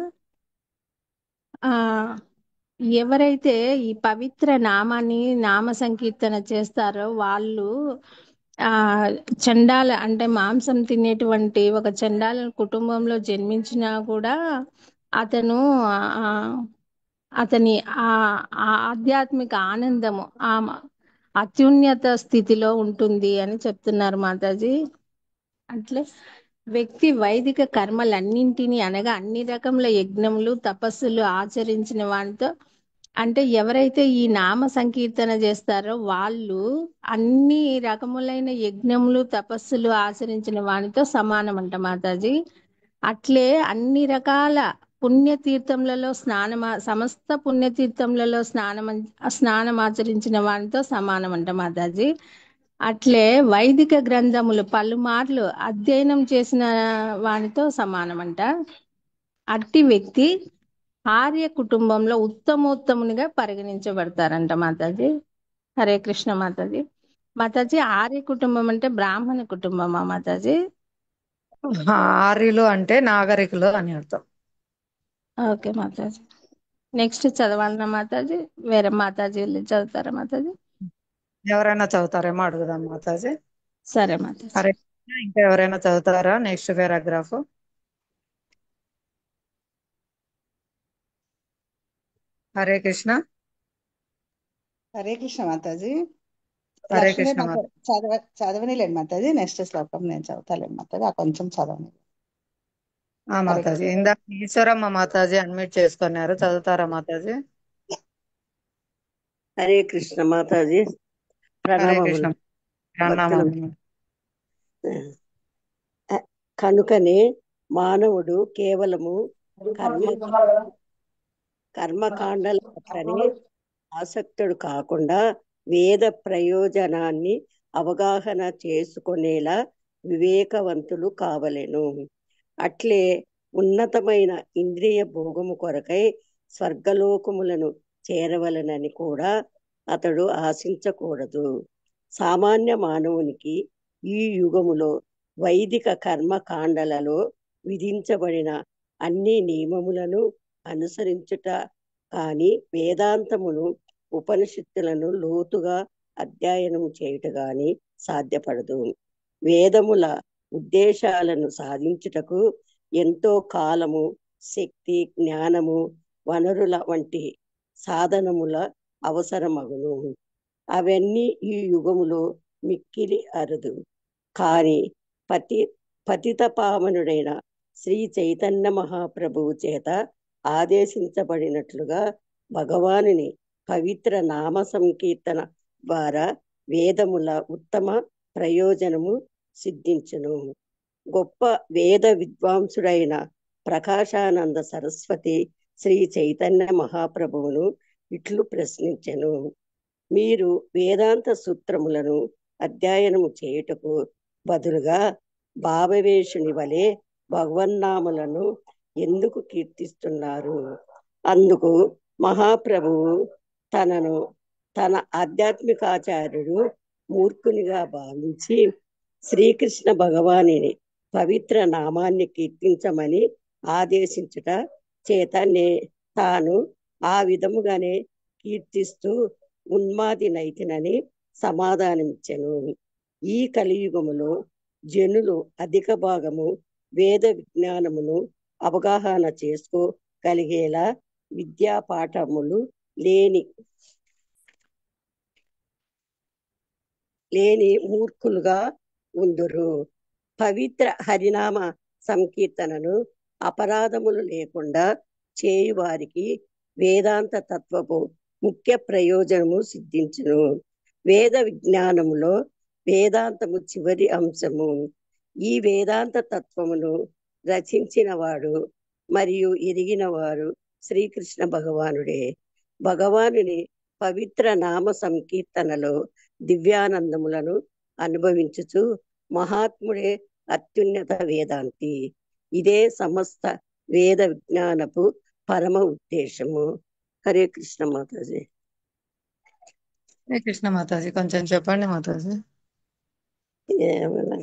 ఎవరైతే ఈ పవిత్ర నామాన్ని నామ సంకీర్తన చేస్తారో వాళ్ళు చండాల అంటే మాంసం తినేటువంటి ఒక చండాల కుటుంబంలో జన్మించినా కూడా అతని ఆధ్యాత్మిక ఆనందము అత్యున్నత స్థితిలో ఉంటుంది అని చెప్తున్నారు మాతాజీ. అట్లే వ్యక్తి వైదిక కర్మలన్నింటినీ అనగా అన్ని రకముల యజ్ఞములు తపస్సులు ఆచరించిన వానితో అంటే ఎవరైతే ఈ నామ సంకీర్తన చేస్తారో వాళ్ళు అన్ని రకములైన యజ్ఞములు తపస్సులు ఆచరించిన వానితో సమానం అంట మాతాజీ. అట్లే అన్ని రకాల పుణ్యతీర్థములలో సమస్త పుణ్యతీర్థములలో స్నానం ఆచరించిన వానితో సమానం అంట మాతాజీ. అట్లే వైదిక గ్రంథములు పలుమార్లు అధ్యయనం చేసిన వానితో సమానమంట. అట్టి వ్యక్తి ఆర్య కుటుంబంలో ఉత్తమోత్తమునిగా పరిగణించబడతారంట మాతాజీ. హరే కృష్ణ మాతాజీ. మాతాజీ ఆర్య కుటుంబం అంటే బ్రాహ్మణ కుటుంబమా మాతాజీ? ఆర్యులు అంటే నాగరికులు అని అర్థం. ఓకే మాతాజీ. నెక్స్ట్ చదవాలన్నా మాతాజీ? వేరే మాతాజీలు చదువుతారా మాతాజీ? ఎవరైనా చదువుతారేమో అడుగుదాం మాతాజీ. సరే మాతాజీ. హరే ఇంకా ఎవరైనా చదువుతారా నెక్స్ట్ పారాగ్రాఫ్? హరే కృష్ణ. హరే కృష్ణ మాతాజీ. హరే లక్ష్మీ కృష్ణ చదవనిలేండి మాతాజీ. నెక్స్ట్ శ్లోకం నేను చదువుతాలేండి మాతాజీ. కొంచెం చదవని మాతాజీ. ఇందాక ఈశ్వరమ్మ మాతాజీ అన్మ్యూట్ చేసుకున్నారు, చదువుతారా మాతాజీ? హరే కృష్ణ మాతాజీ. ప్రణామములు. కనుకనే మానవుడు కేవలము కర్మకాండల పట్లనే ఆసక్తుడు కాకుండా వేద ప్రయోజనాన్ని అవగాహన చేసుకునేలా వివేకవంతులు కావలెను. అట్లే ఉన్నతమైన ఇంద్రియ భోగము కొరకై స్వర్గలోకములను చేరవలనని కూడా అతడు ఆశించకూడదు. సామాన్య మానవునికి ఈ యుగములో వైదిక కర్మకాండలలో విధించబడిన అన్ని నియమములను అనుసరించుట కానీ వేదాంతమును ఉపనిషత్తులను లోతుగా అధ్యయనం చేయుట గాని సాధ్యపడదు. వేదముల ఉద్దేశాలను సాధించుటకు ఎంతో కాలము, శక్తి, జ్ఞానము, వనరుల వంటి సాధనముల అవసరమగును. అవన్నీ ఈ యుగములో మిక్కిలి అరుదు. కానీ పతిత పావనుడైన శ్రీ చైతన్య మహాప్రభువు చేత ఆదేశించబడినట్లుగా భగవానుని పవిత్ర నామ సంకీర్తన ద్వారా వేదముల ఉత్తమ ప్రయోజనము సిద్ధించును. గొప్ప వేద విద్వాంసుడైన ప్రకాశానంద సరస్వతి శ్రీ చైతన్య మహాప్రభువును ఇట్లు ప్రశ్నించెను. మీరు వేదాంత సూత్రములను అధ్యయనము చేయుటకు బదులుగా భావవేషుని వలె భగవన్నాములను ఎందుకు కీర్తిస్తున్నారు? అందుకు మహాప్రభువు తన ఆధ్యాత్మికాచార్యుడు మూర్ఖునిగా భావించి శ్రీకృష్ణ భగవానుని పవిత్ర నామాన్ని కీర్తించమని ఆదేశించుట చేతనే తాను ఆ విధముగానే కీర్తిస్తూ ఉన్మాదినైతినని సమాధానమిచ్చెను. ఈ కలియుగములో జనులు అధిక భాగము వేద విజ్ఞానమును అవగాహన చేసుకోగలిగేలా విద్యా పాఠములు లేని మూర్ఖులుగా ఉందురు. పవిత్ర హరినామ సంకీర్తనను అపరాధములు లేకుండా చేయువారికి వేదాంత తత్వపు ముఖ్య ప్రయోజనము సిద్ధించును. వేద విజ్ఞానములో వేదాంతము చివరి అంశము. ఈ వేదాంత తత్వమును రచించిన వాడు మరియు ఎరిగిన వారు శ్రీకృష్ణ భగవానుడే. భగవానుని పవిత్ర నామ సంకీర్తనలో దివ్యానందములను అనుభవించుచు మహాత్ముడే అత్యున్నత వేదాంతి. ఇదే సమస్త వేద విజ్ఞానపు పరమ ఉద్దేశము. హరే కృష్ణ మాతాజీ. హరే కృష్ణ మాతాజీ, కొంచెం చెప్పండి మాతాజీ. ఏమన్నా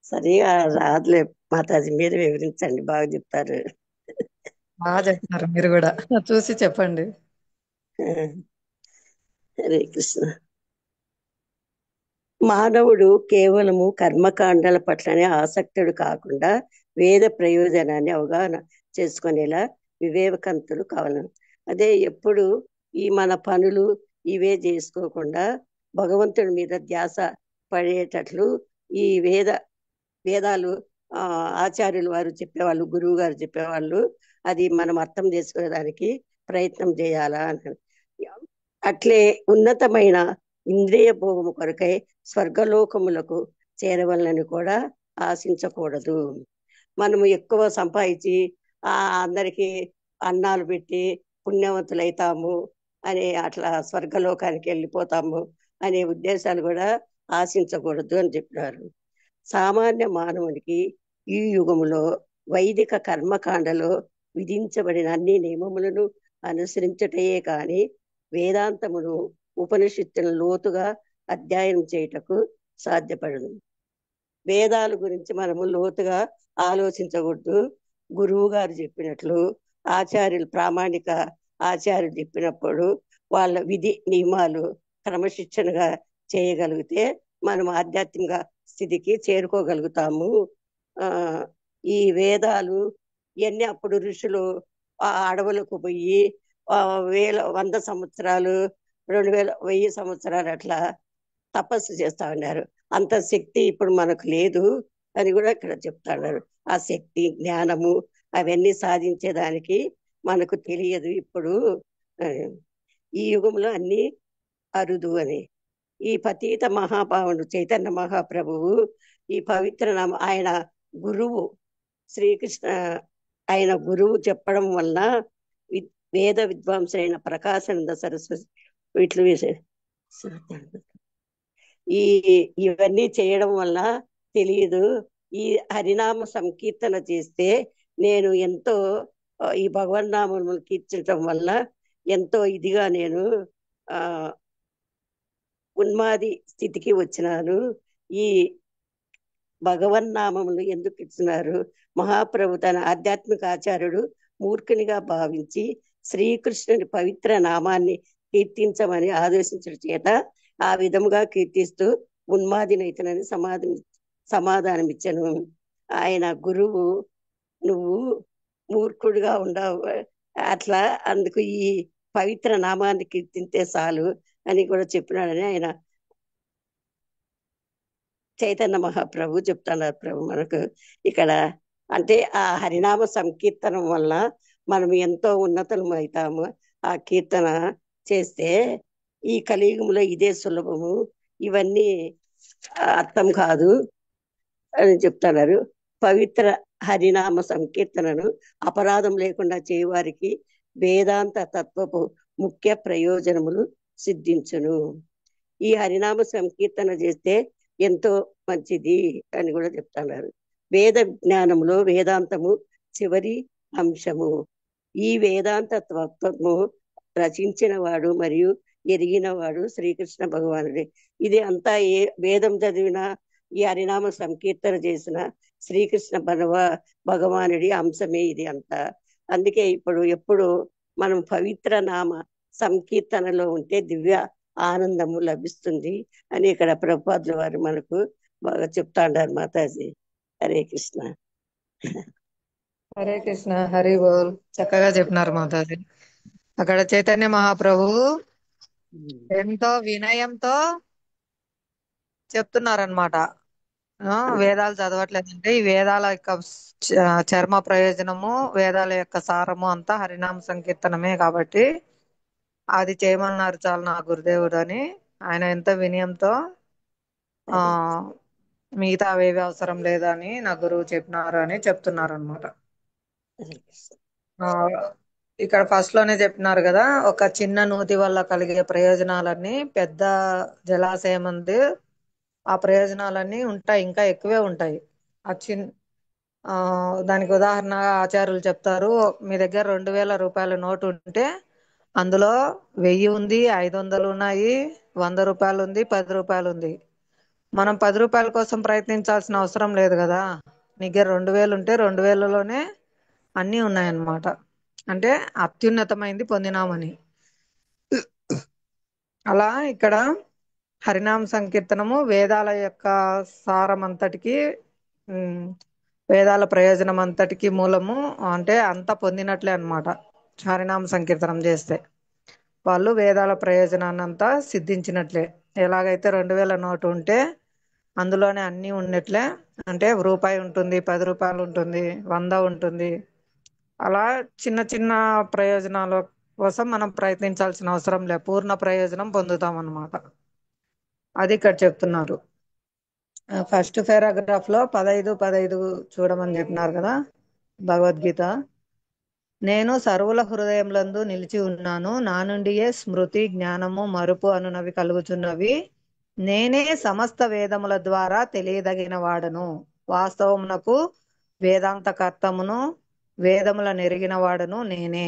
సరిగా రాదులే మాతాజీ, మీరు వివరించండి, బాగా చెప్తారు. బాగా చెప్తారు మీరు కూడా, చూసి చెప్పండి. హరే కృష్ణ. మానవుడు కేవలము కర్మకాండాల పట్లనే ఆసక్తుడు కాకుండా వేద ప్రయోజనాన్ని అవగాహన చేసుకునేలా వివేకంతులు కావాలి. అదే ఎప్పుడు ఈ మన పనులు ఇవే చేసుకోకుండా భగవంతుడి మీద ధ్యాస పడేటట్లు ఈ వేదాలు ఆచార్యులు వారు చెప్పేవాళ్ళు, గురువు గారు చెప్పేవాళ్ళు, అది మనం అర్థం చేసుకునేదానికి ప్రయత్నం చేయాలా అని. అట్లే ఉన్నతమైన ఇంద్రియ భోగము కొరకై స్వర్గలోకములకు చేరవలనని కూడా ఆశించకూడదు. మనము ఎక్కువ సంపాదించి అందరికీ అన్నాలు పెట్టి పుణ్యవంతులైతాము అనే అట్లా స్వర్గలోకానికి వెళ్ళిపోతాము అనే ఉద్దేశాలు కూడా ఆశించకూడదు అని చెప్పినారు. సామాన్య మానవునికి ఈ యుగములో వైదిక కర్మకాండలో విధించబడిన అన్ని నియమములను అనుసరించటయే కాని వేదాంతమును ఉపనిషత్తులను లోతుగా అధ్యయనం చేయుటకు సాధ్యపడదు. వేదాల గురించి మనము లోతుగా ఆలోచించకూడదు. గురువు గారు చెప్పినట్లు ఆచార్యులు, ప్రామాణిక ఆచార్యులు చెప్పినప్పుడు వాళ్ళ విధి నియమాలు క్రమశిక్షణగా చేయగలిగితే మనం ఆధ్యాత్మిక స్థితికి చేరుకోగలుగుతాము. ఈ వేదాలు ఇవన్నీ అప్పుడు ఋషులు అడవులకు పోయి 100 సంవత్సరాలు 1000 సంవత్సరాలు అట్లా తపస్సు చేస్తా ఉన్నారు. అంత శక్తి ఇప్పుడు మనకు లేదు అని కూడా ఇక్కడ చెప్తాడు. ఆ శక్తి, జ్ఞానము అవన్నీ సాధించేదానికి మనకు తెలియదు ఇప్పుడు. ఈ యుగంలో అన్ని అరుదు అని. ఈ పతీత మహాపావుడు చైతన్య మహాప్రభువు ఈ పవిత్ర ఆయన గురువు శ్రీకృష్ణ, ఆయన గురువు చెప్పడం వల్ల వేద విద్వాంసులైన ప్రకాశానంద సరస్వతి వీటిలు ఇవన్నీ చేయడం వల్ల తెలియదు. ఈ హరినామ సంకీర్తన చేస్తే నేను ఎంతో ఈ భగవన్నామములు కీర్తించడం వల్ల ఎంతో ఇదిగా నేను ఉన్మాది స్థితికి వచ్చినాను. ఈ భగవన్నామములు ఎందుకు ఇచ్చినారు? మహాప్రభు తన ఆధ్యాత్మిక ఆచార్యుడు మూర్ఖునిగా భావించి శ్రీకృష్ణుని పవిత్ర నామాన్ని కీర్తించమని ఆదేశించడం చేత ఆ విధముగా కీర్తిస్తూ ఉన్మాదినైతనని సమాధానం ఇచ్చను. ఆయన గురువు నువ్వు మూర్ఖుడిగా ఉండవు అట్లా, అందుకు ఈ పవిత్ర నామాన్ని కీర్తింతే చాలు అని కూడా చెప్పినాడని ఆయన చైతన్య మహాప్రభు చెప్తున్నారు. ప్రభు మనకు ఇక్కడ అంటే ఆ హరినామ సంకీర్తనం వల్ల మనం ఎంతో ఉన్నతులం అవుతాము. ఆ కీర్తన చేస్తే ఈ కలియుగంలో ఇదే సులభము, ఇవన్నీ అర్థం కాదు అని చెప్తున్నారు. పవిత్ర హరినామ సంకీర్తనను అపరాధం లేకుండా చేయవారికి వేదాంత తత్వపు ముఖ్య ప్రయోజనములు సిద్ధించును. ఈ హరినామ సంకీర్తన చేస్తే ఎంతో మంచిది అని కూడా చెప్తున్నారు. వేద జ్ఞానంలో వేదాంతము చివరి అంశము. ఈ వేదాంత తత్వము రచించిన వాడు మరియు ఎరిగిన వాడు శ్రీకృష్ణ భగవానుడే. ఇది అంతా ఏ వేదం చదివినా ఈ హరినామ సంకీర్తన చేసిన శ్రీకృష్ణ భగవానుడి అంశమే ఇది అంతా. అందుకే ఇప్పుడు ఎప్పుడు మనం పవిత్ర నామ సంకీర్తనలో ఉంటే దివ్య ఆనందము లభిస్తుంది అని ఇక్కడ ప్రభుపాదుల వారు మనకు బాగా చెప్తాండారు. మాతాజీ హరే కృష్ణ. హరే కృష్ణ, హరి బోల్. చక్కగా చెప్పినారు మాతాజీ. అక్కడ చైతన్య మహాప్రభు ఎంతో వినయంతో చెప్తున్నారనమాట. వేదాలు చదవట్లేదంటే ఈ వేదాల యొక్క చర్మ ప్రయోజనము, వేదాల యొక్క సారము అంతా హరినామ సంకీర్తనమే కాబట్టి అది చేయమన్నారు చాలు నా గురుదేవుడు అని ఆయన ఎంతో వినయంతో ఆ మిగతా అవేవి అవసరం లేదని నా గురువు చెప్పినారు అని చెప్తున్నారు అనమాట. ఇక్కడ ఫస్ట్ లోనే చెప్పినారు కదా, ఒక చిన్న నూతి వల్ల కలిగే ప్రయోజనాలన్నీ పెద్ద జలాశయం ఉంది, ఆ ప్రయోజనాలన్నీ ఉంటాయి, ఇంకా ఎక్కువే ఉంటాయి. ఆ దానికి ఉదాహరణగా ఆచార్యులు చెప్తారు, మీ దగ్గర 2000 రూపాయల నోటు ఉంటే అందులో 1000 ఉంది, 500 ఉన్నాయి, 100 రూపాయలు ఉంది, 10 రూపాయలు ఉంది. మనం 10 రూపాయల కోసం ప్రయత్నించాల్సిన అవసరం లేదు కదా. నీ దగ్గర 2000 ఉంటే 2000లోనే అన్నీ ఉన్నాయన్నమాట. అంటే అత్యున్నతమైంది పొందినామని. అలా ఇక్కడ హరినామ సంకీర్తనము వేదాల యొక్క సారం అంతటికి, వేదాల ప్రయోజనం అంతటికి మూలము. అంటే అంత పొందినట్లే అన్నమాట. హరినామ సంకీర్తనం చేస్తే వాళ్ళు వేదాల ప్రయోజనాన్ని అంతా సిద్ధించినట్లే. ఎలాగైతే 2000 నోటు ఉంటే అందులోనే అన్నీ ఉన్నట్లే, అంటే రూపాయి ఉంటుంది, 10 రూపాయలు ఉంటుంది, 100 ఉంటుంది. అలా చిన్న చిన్న ప్రయోజనాల కోసం మనం ప్రయత్నించాల్సిన అవసరం లేదు, పూర్ణ ప్రయోజనం పొందుతాం అన్నమాట. అది ఇక్కడ చెప్తున్నారు. ఫస్ట్ పారాగ్రాఫ్ లో 15 చూడమని చెప్పినారు కదా భగవద్గీత. నేను సర్వుల హృదయములందు నిలిచి ఉన్నాను, నా నుండియే స్మృతి, జ్ఞానము, మరుపు అనునవి కలుగుచున్నవి. నేనే సమస్త వేదముల ద్వారా తెలియదగిన వాడను, వాస్తవమునకు వేదాంత కర్తమును, వేదముల నెరిగిన వాడను నేనే.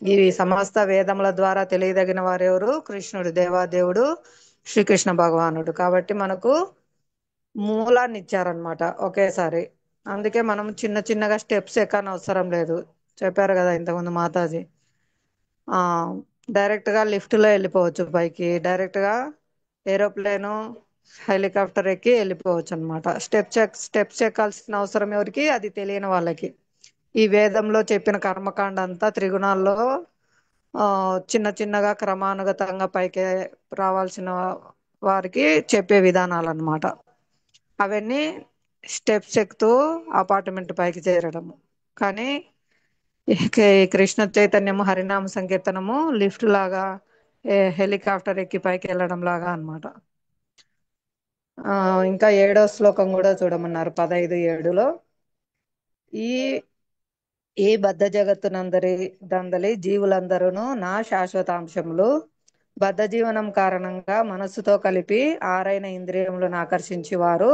ఈ సమస్త వేదముల ద్వారా తెలియదగిన వారెవరు? కృష్ణుడు, దేవాదేవుడు, శ్రీకృష్ణ భగవానుడు. కాబట్టి మనకు మూలాన్ని ఇచ్చారనమాట ఒకేసారి. అందుకే మనం చిన్న చిన్నగా స్టెప్స్ ఎక్కని అవసరం లేదు. చెప్పారు కదా ఇంతకుముందు మాతాజీ. డైరెక్ట్ గా లిఫ్ట్ లో వెళ్ళిపోవచ్చు పైకి, డైరెక్ట్ గా ఏరోప్లేను, హెలికాప్టర్ ఎక్కి వెళ్ళిపోవచ్చు అనమాట. స్టెప్స్ ఎక్కాల్సిన అవసరం ఎవరికి? అది తెలియని వాళ్ళకి. ఈ వేదంలో చెప్పిన కర్మకాండ అంతా త్రిగుణాల్లో చిన్న చిన్నగా క్రమానుగతంగా పైకి రావాల్సిన వారికి చెప్పే విధానాలు అన్నమాట. అవన్నీ స్టెప్స్ ఎక్కుతూ అపార్ట్మెంట్ పైకి చేరడము. కానీ కృష్ణ చైతన్యము హరినామ సంకీర్తనము లిఫ్ట్ లాగా, హెలికాప్టర్ ఎక్కి పైకి వెళ్ళడం లాగా అనమాట. ఇంకా 7వ శ్లోకం కూడా చూడమన్నారు, 15:7లో. ఈ ఈ బద్ధ జగత్తునందలి జీవులందరూ నా శాశ్వతాంశములు. బద్ధ జీవనం కారణంగా మనస్సుతో కలిపి 6 ఇంద్రియములను ఆకర్షించి వారు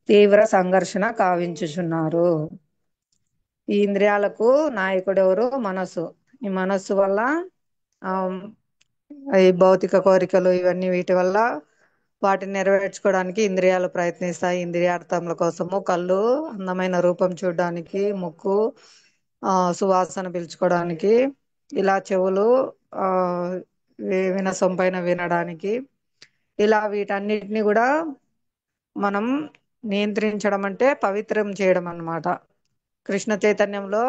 తీవ్ర సంఘర్షణ కావించుచున్నారు. ఈ ఇంద్రియాలకు నాయకుడు ఎవరు? మనస్సు. ఈ మనస్సు వల్ల ఈ భౌతిక కోరికలు ఇవన్నీ, వీటి వల్ల వాటిని నెరవేర్చుకోవడానికి ఇంద్రియాలు ప్రయత్నిస్తాయి. ఇంద్రియార్థముల కోసము కళ్ళు అందమైన రూపం చూడడానికి, ముక్కు సువాసన పీల్చుకోవడానికి, ఇలా చెవులు వినసొంపైన వినడానికి, ఇలా వీటన్నిటిని కూడా మనం నియంత్రించడం అంటే పవిత్రం చేయడం అన్నమాట. కృష్ణ చైతన్యంలో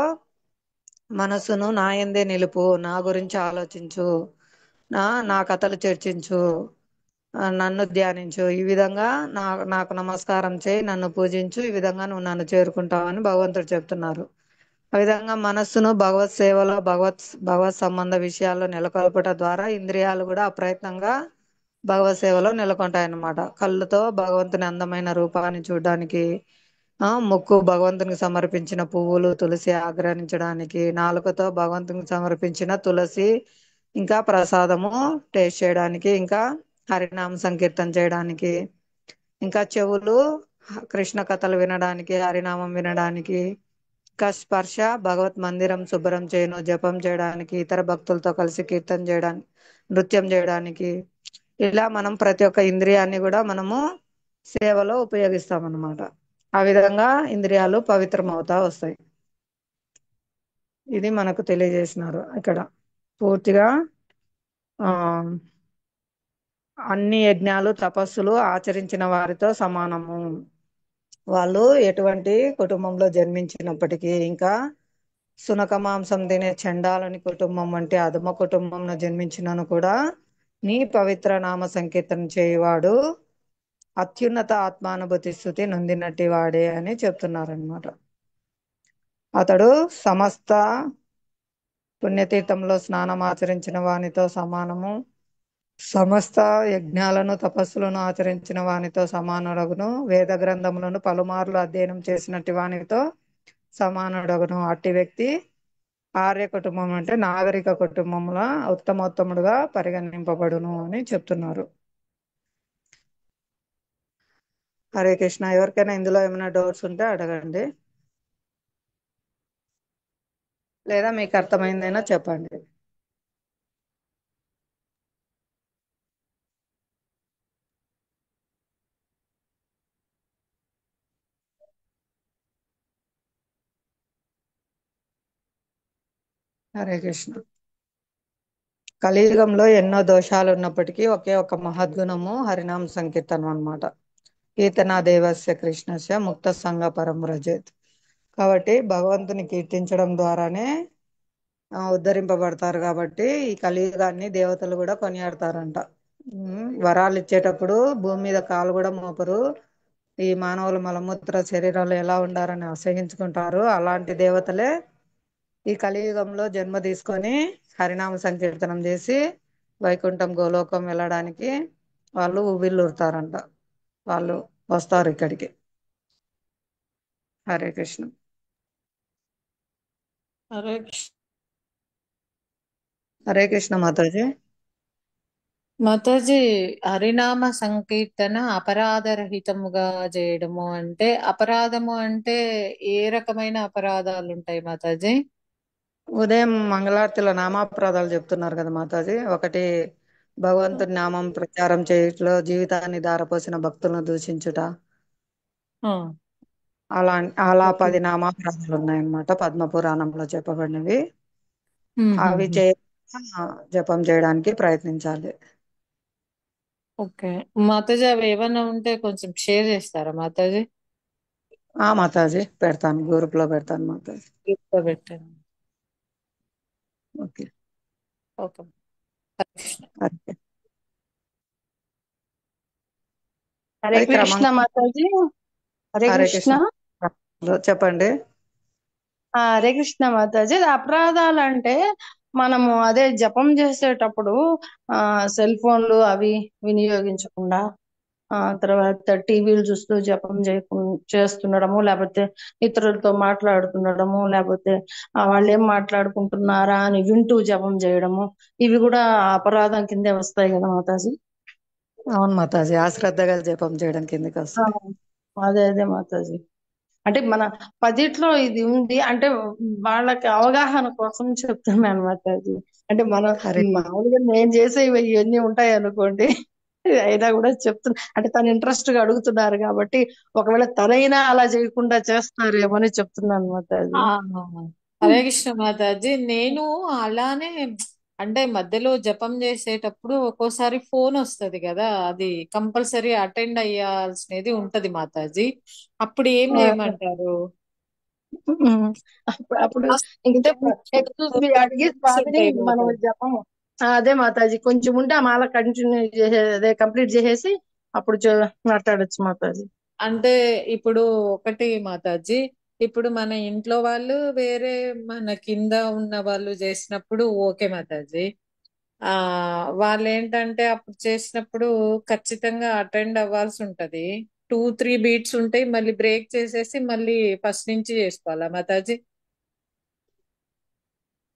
మనసును నా యందే నిలుపు, నా గురించి ఆలోచించు, నా కథలు చర్చించు, నన్ను ధ్యానించు, ఈ విధంగా నాకు నమస్కారం చేయి, నన్ను పూజించు, ఈ విధంగా నువ్వు నన్ను చేరుకుంటావని భగవంతుడు చెప్తున్నారు. ఆ విధంగా మనస్సును భగవత్ సేవలో భగవత్ సంబంధ విషయాల్లో నెలకొల్పట ద్వారా ఇంద్రియాలు కూడా అప్రయత్నంగా భగవత్ సేవలో నెలకొంటాయన్నమాట. కళ్ళుతో భగవంతుని అందమైన రూపాన్ని చూడడానికి, ముక్కు భగవంతునికి సమర్పించిన పువ్వులు తులసి ఆగ్రహించడానికి, నాలుకతో భగవంతునికి సమర్పించిన తులసి ఇంకా ప్రసాదము టేస్ట్ చేయడానికి, ఇంకా హరినామ సంకీర్తన చేయడానికి, ఇంకా చెవులు కృష్ణ కథలు వినడానికి, హరినామం వినడానికి, ఇంకా స్పర్శ భగవత్ మందిరం శుభ్రం చేయను జపం చేయడానికి, ఇతర భక్తులతో కలిసి కీర్తన చేయడానికి, నృత్యం చేయడానికి, ఇలా మనం ప్రతి ఒక్క ఇంద్రియాన్ని కూడా మనము సేవలో ఉపయోగిస్తాం అన్నమాట. ఆ విధంగా ఇంద్రియాలు పవిత్రం అవుతా వస్తాయి. ఇది మనకు తెలియజేసినారు ఇక్కడ పూర్తిగా. ఆ అన్ని యజ్ఞాలు తపస్సులు ఆచరించిన వారితో సమానము. వాళ్ళు ఎటువంటి కుటుంబంలో జన్మించినప్పటికీ, ఇంకా సునక మాంసం తినే చండాలని కుటుంబం వంటి అధమ కుటుంబంలో జన్మించినను కూడా నీ పవిత్ర నామ సంకీర్తన చేయువాడు అత్యున్నత ఆత్మానుభూతి స్థుతి నొందినట్టి వాడే అని చెప్తున్నారనమాట. అతడు సమస్త పుణ్యతీర్థంలో స్నానం ఆచరించిన వానితో సమానము, సమస్త యజ్ఞాలను తపస్సులను ఆచరించిన వానితో సమానుడగును, వేద గ్రంథములను పలుమార్లు అధ్యయనం చేసినట్టి వానితో సమానుడగును. అట్టి వ్యక్తి ఆర్య కుటుంబం అంటే నాగరిక కుటుంబంలో ఉత్తమోత్తముడుగా పరిగణింపబడును అని చెప్తున్నారు. హరే కృష్ణ. ఎవరికైనా ఇందులో ఏమైనా డౌట్స్ ఉంటే అడగండి, లేదా మీకు అర్థమైందైనా చెప్పండి. హరే కృష్ణ. కలియుగంలో ఎన్నో దోషాలు ఉన్నప్పటికీ ఒకే ఒక మహద్గుణము హరినామ సంకీర్తనం అన్నమాట. కీర్తనా దేవస్య కృష్ణస్య ముక్త సంగ పరం వ్రజేత్. కాబట్టి భగవంతుని కీర్తించడం ద్వారానే ఉద్ధరింపబడతారు. కాబట్టి ఈ కలియుగాన్ని దేవతలు కూడా కొనియాడతారంట. వరాలు ఇచ్చేటప్పుడు భూమి మీద కాలు కూడా మోపరు. ఈ మానవులు మలమూత్ర శరీరాలు ఎలా ఉండారని అసహించుకుంటారు. అలాంటి దేవతలే ఈ కలియుగంలో జన్మ తీసుకొని హరినామ సంకీర్తనం చేసి వైకుంఠం గోలోకం వెళ్ళడానికి వాళ్ళు ఉవ్విళ్ళూరుతారంట. వాళ్ళు వస్తారు ఇక్కడికి. హరే కృష్ణ. హరే కృష్ణ. హరే కృష్ణ మాతాజీ. మాతాజీ, హరినామ సంకీర్తన అపరాధరహితముగా చేయడము అంటే, అపరాధము అంటే ఏ రకమైన అపరాధాలు ఉంటాయి మాతాజీ? ఉదయం మంగళారతిలో నామాపరాధాలు చెప్తున్నారు కదా మాతాజీ. ఒకటి, భగవంతుని నామం ప్రచారం చేయట్లో జీవితాన్ని దారపోసిన భక్తులను దూషించుట. ఆ, అలా ఓకే. 10 నామాపరాధాలు ఉన్నాయన్నమాట పద్మ పురాణంలో చెప్పబడినవి. అవి మ్మ్. జపం చేయడానికి ప్రయత్నించాలి. ఓకే మాతాజీ, అవి ఏమైనా ఉంటే కొంచెం షేర్ చేస్తారా మాతాజీ? మాతాజీ పెడతాను, గ్రూప్ లో పెడతాను మాతాజీ. గ్రూప్లో పెట్టండి. Okay. Okay. Hare Krishna. Okay. Hare అది కృష్ణ క్రమంగా. మాతాజీ. హరే హరే కృష్ణ. కృష్ణ. చెప్పండి. హరే కృష్ణ మాతాజీ. అపరాధాలు అంటే మనము అదే జపం చేసేటప్పుడు సెల్ ఫోన్లు అవి వినియోగించకుండా, తర్వాత టీవీలు చూస్తూ జపం చేస్తుండడము, లేకపోతే ఇతరులతో మాట్లాడుతుండడము, లేకపోతే వాళ్ళు ఏం మాట్లాడుకుంటున్నారా అని వింటూ జపం చేయడము, ఇవి కూడా అపరాధం కిందే వస్తాయి కదా మాతాజీ. అవును మాతాజీ, అశ్రద్ధగా జపం చేయడం కిందకి వస్తాయి. అదే అదే మాతాజీ. అంటే మన పదిట్లో ఇది ఉంది అంటే వాళ్ళకి అవగాహన కోసం చెప్తున్నాను అనమాట అది. అంటే మనం హరే మామూలుగా నేను చేసే ఇవన్నీ ఉంటాయి అనుకోండి, అయినా కూడా చెప్తున్నా. అంటే తను ఇంట్రెస్ట్ గా అడుగుతున్నారు కాబట్టి ఒకవేళ తనైనా అలా చేయకుండా చేస్తారేమో అని చెప్తున్నాను అనమాట అది. హరే కృష్ణ మాతాజీ. నేను అలానే అంటే మధ్యలో జపం చేసేటప్పుడు ఒక్కోసారి ఫోన్ వస్తది కదా, అది కంపల్సరీ అటెండ్ అయ్యాల్సినది ఉంటది మాతాజీ. అప్పుడు ఏం చేయమంటారు? అప్పుడు అంటే ఇంకా ఎక్స్క్యూజ్ మీ అడిగి స్వామిని ఉంటాయి మనం మాతాజీ. జపం అదే మాతాజీ కొంచెం ఉంటే ఆ మాల కంటిన్యూ చేసే అదే కంప్లీట్ చేసేసి అప్పుడు మాట్లాడొచ్చు మాతాజీ. అంటే ఇప్పుడు ఒకటి మాతాజీ, ఇప్పుడు మన ఇంట్లో వాళ్ళు వేరే, మన కింద ఉన్న వాళ్ళు చేసినప్పుడు ఓకే మాతాజీ. ఆ వాళ్ళు ఏంటంటే అప్పుడు చేసినప్పుడు ఖచ్చితంగా అటెండ్ అవ్వాల్సి ఉంటది. 2-3 బీట్స్ ఉంటాయి, మళ్ళీ బ్రేక్ చేసేసి మళ్ళీ ఫస్ట్ నుంచి చేసుకోవాలా మాతాజీ?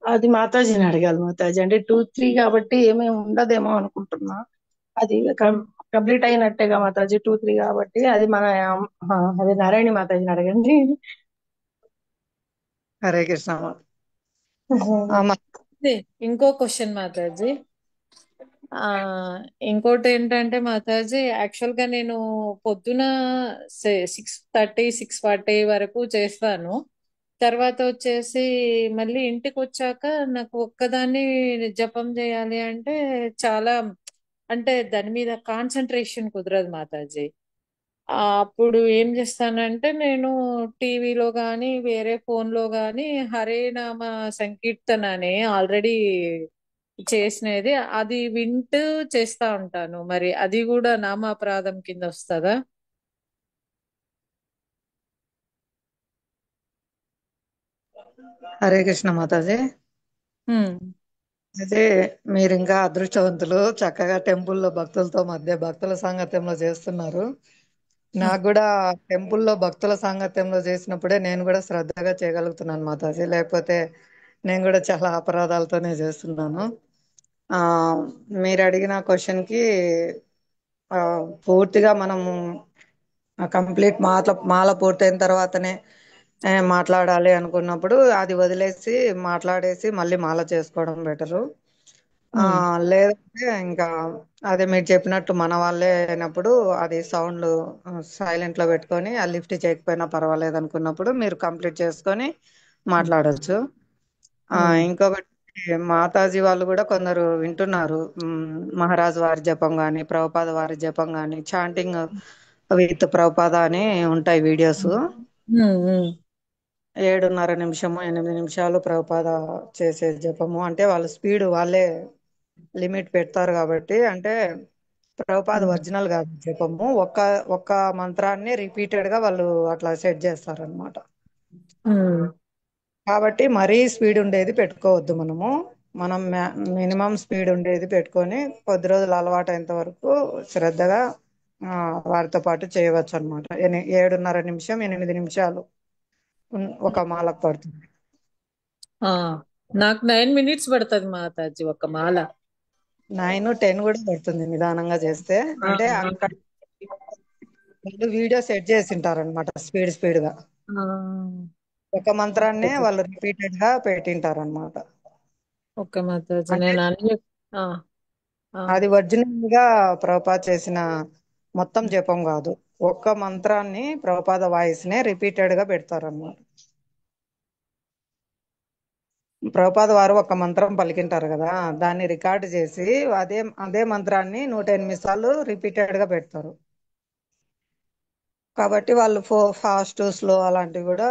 అది మాతాజీని అడగాలి మాతాజీ. అంటే 2-3 కాబట్టి ఏమీ ఉండదేమో అనుకుంటున్నా. అది కంప్లీట్ అయినట్టేగా మాతాజీ 2-3 కాబట్టి. అది మన అది నారాయణి మాతాజీని అడగండి. హరే కృష్ణ ఇది ఇంకో క్వశ్చన్ మాతాజీ. ఆ ఇంకోటి ఏంటంటే మాతాజీ, యాక్చువల్ గా నేను పొద్దున 6:30 6:40 వరకు చేస్తాను. తర్వాత వచ్చేసి మళ్ళీ ఇంటికి వచ్చాక నాకు ఒక్కదాన్ని జపం చేయాలి అంటే చాలా, అంటే దాని మీద కాన్సన్ట్రేషన్ కుదరదు మాతాజీ. అప్పుడు ఏం చేస్తానంటే నేను టీవీలో కానీ వేరే ఫోన్ లో కానీ హరే నామ సంకీర్తన అని ఆల్రెడీ చేసినది అది వింటూ చేస్తా ఉంటాను. మరి అది కూడా నామాపరాధం కింద వస్తుందా? హరే కృష్ణ మాతాజీ. హ్మ్. అదే మీరు ఇంకా అదృష్టవంతులు, చక్కగా టెంపుల్లో భక్తులతో మధ్య భక్తుల సాంగత్యంలో చేస్తున్నారు. నాకు కూడా టెంపుల్లో భక్తుల సాంగత్యంలో చేసినప్పుడే నేను కూడా శ్రద్ధగా చేయగలుగుతున్నాను మాతాజీ. లేకపోతే నేను కూడా చాలా అపరాధాలతోనే చేస్తున్నాను. ఆ మీరు అడిగిన క్వశ్చన్ కి ఆ, పూర్తిగా మనము కంప్లీట్ మాల పూర్తయిన తర్వాతనే మాట్లాడాలి అనుకున్నప్పుడు అది వదిలేసి మాట్లాడేసి మళ్ళీ మాల చేసుకోవడం బెటరు. లేదంటే ఇంకా అదే మీరు చెప్పినట్టు మన వాళ్ళే అయినప్పుడు అది సౌండ్ సైలెంట్ లో పెట్టుకొని ఆ లిఫ్ట్ చేయకపోయినా పర్వాలేదు అనుకున్నప్పుడు మీరు కంప్లీట్ చేసుకొని మాట్లాడొచ్చు. ఇంకొకటి మాతాజీ వాళ్ళు కూడా కొందరు వింటున్నారు. మహారాజ్ వారి జపం గాని, ప్రభుపాద వారి జపం గాని, చాంటింగ్ విత్ ప్రభుపాద అని ఉంటాయి వీడియోస్. 7:30 నిమిషము 8 నిమిషాలు ప్రభుపాద చేసే జపము అంటే వాళ్ళ స్పీడ్ వాళ్ళే లిమిట్ పెడతారు కాబట్టి. అంటే ప్రభుపాద ఒరిజినల్ కాదు జపము, ఒక్క ఒక్క మంత్రాన్ని రిపీటెడ్ గా వాళ్ళు అట్లా సెట్ చేస్తారు అనమాట. కాబట్టి మరీ స్పీడ్ ఉండేది పెట్టుకోవద్దు మనము. మనం మినిమం స్పీడ్ ఉండేది పెట్టుకొని కొద్ది రోజులు అలవాటు అయినంత వరకు శ్రద్ధగా వారితో పాటు చేయవచ్చు అనమాట. 7:30 నిమిషం 8 నిమిషాలు ఒక మాలకు పడుతుంది. నాకు 9 minutes పడుతుంది మాతాజీ ఒక మాల. 9-10 కూడా పడుతుంది నిదానంగా చేస్తే. అంటే అక్కడ వాళ్ళు వీడియో సెట్ చేసి ఉంటారు అనమాట, స్పీడ్ స్పీడ్ గా ఒక మంత్రాన్ని వాళ్ళు రిపీటెడ్ గా పెట్టింటారు అనమాట. ఓకే మాతాజీ. అంటే నేను అన్ని అది ఒరిజినల్ గా ప్రభుపాద చేసిన మొత్తం జపం కాదు, ఒక్క మంత్రాన్ని ప్రభుపాద వాయిస్ నే రిపీటెడ్ గా పెడతారు అన్నమాట. ప్రభుపాద వారు ఒక మంత్రం పలికింటారు కదా, దాన్ని రికార్డు చేసి అదే అదే మంత్రాన్ని 108 సార్లు రిపీటెడ్ గా పెడతారు. కాబట్టి వాళ్ళు ఫాస్ట్ స్లో అలాంటివి కూడా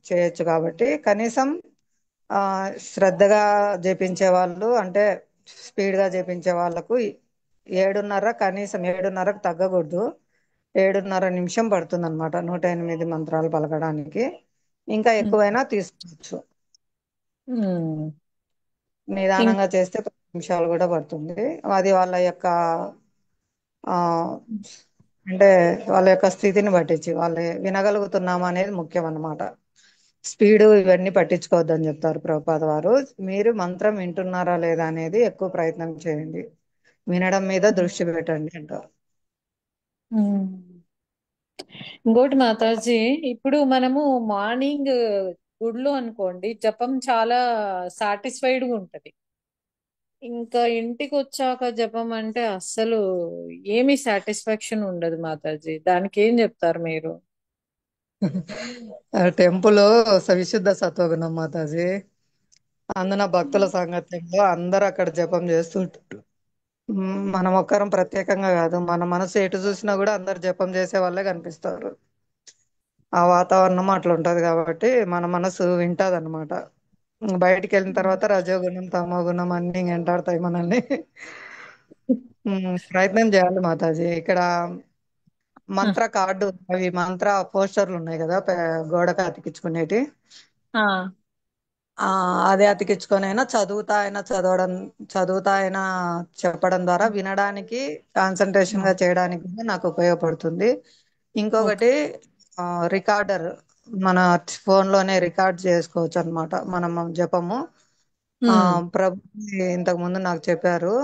చేయొచ్చు. కాబట్టి కనీసం శ్రద్ధగా జపించే వాళ్ళు, అంటే స్పీడ్ గా జపించే వాళ్ళకు 7:30, కనీసం 7:30కు తగ్గకూడదు. 7:30 నిమిషం పడుతుంది అనమాట 108 మంత్రాలు పలకడానికి. ఇంకా ఎక్కువైనా తీసుకోవచ్చు. నిదానంగా చేస్తే 10 నిమిషాలు కూడా పడుతుంది. అది వాళ్ళ యొక్క ఆ అంటే వాళ్ళ యొక్క స్థితిని పట్టించి వాళ్ళు వినగలుగుతున్నామా అనేది ముఖ్యం అన్నమాట. స్పీడ్ ఇవన్నీ పట్టించుకోవద్దని చెప్తారు ప్రభుపాద వారు. మీరు మంత్రం వింటున్నారా లేదా అనేది ఎక్కువ ప్రయత్నం చేయండి, వినడం మీద దృష్టి పెట్టండి అంటారు. ఇంకోటి మాతాజీ, ఇప్పుడు మనము మార్నింగ్ గుడిలో అనుకోండి జపం చాలా సాటిస్ఫైడ్ గా ఉంటది. ఇంకా ఇంటికి వచ్చాక జపం అంటే అస్సలు ఏమీ సాటిస్ఫాక్షన్ ఉండదు మాతాజీ. దానికి ఏం చెప్తారు మీరు? టెంపుల్ విశుద్ధ సత్వగుణం మాతాజీ, అందున భక్తుల సాంగత్యంలో అందరు అక్కడ జపం చేస్తుంటారు. మనం ఒక్కరం ప్రత్యేకంగా కాదు, మన మనసు ఎటు చూసినా కూడా అందరు జపం చేసే వాళ్ళే కనిపిస్తారు. ఆ వాతావరణం అట్లా ఉంటది కాబట్టి మన మనసు వింటది అనమాట. బయటికి వెళ్ళిన తర్వాత రజోగుణం తమో గుణం అన్ని వెంటాడతాయి మనల్ని. ప్రయత్నం చేయాలి మాతాజీ. ఇక్కడ ఆ, మంత్ర కార్డు, అవి మంత్ర పోస్టర్లు ఉన్నాయి కదా, గోడకు అతికించుకునేటి. ఆ, ఆ అదే అతికించుకొని అయినా చదువుతా అయినా చెప్పడం ద్వారా వినడానికి, కాన్సన్ట్రేషన్ గా చేయడానికి కూడా నాకు ఉపయోగపడుతుంది. ఓకే. ఇంకొకటి రికార్డర్, మన ఫోన్ లోనే రికార్డ్ చేసుకోవచ్చు అన్నమాట మనం జపము. ఆ ఉమ్, ప్రభు ఇంతకు ముందు నాకు చెప్పారు,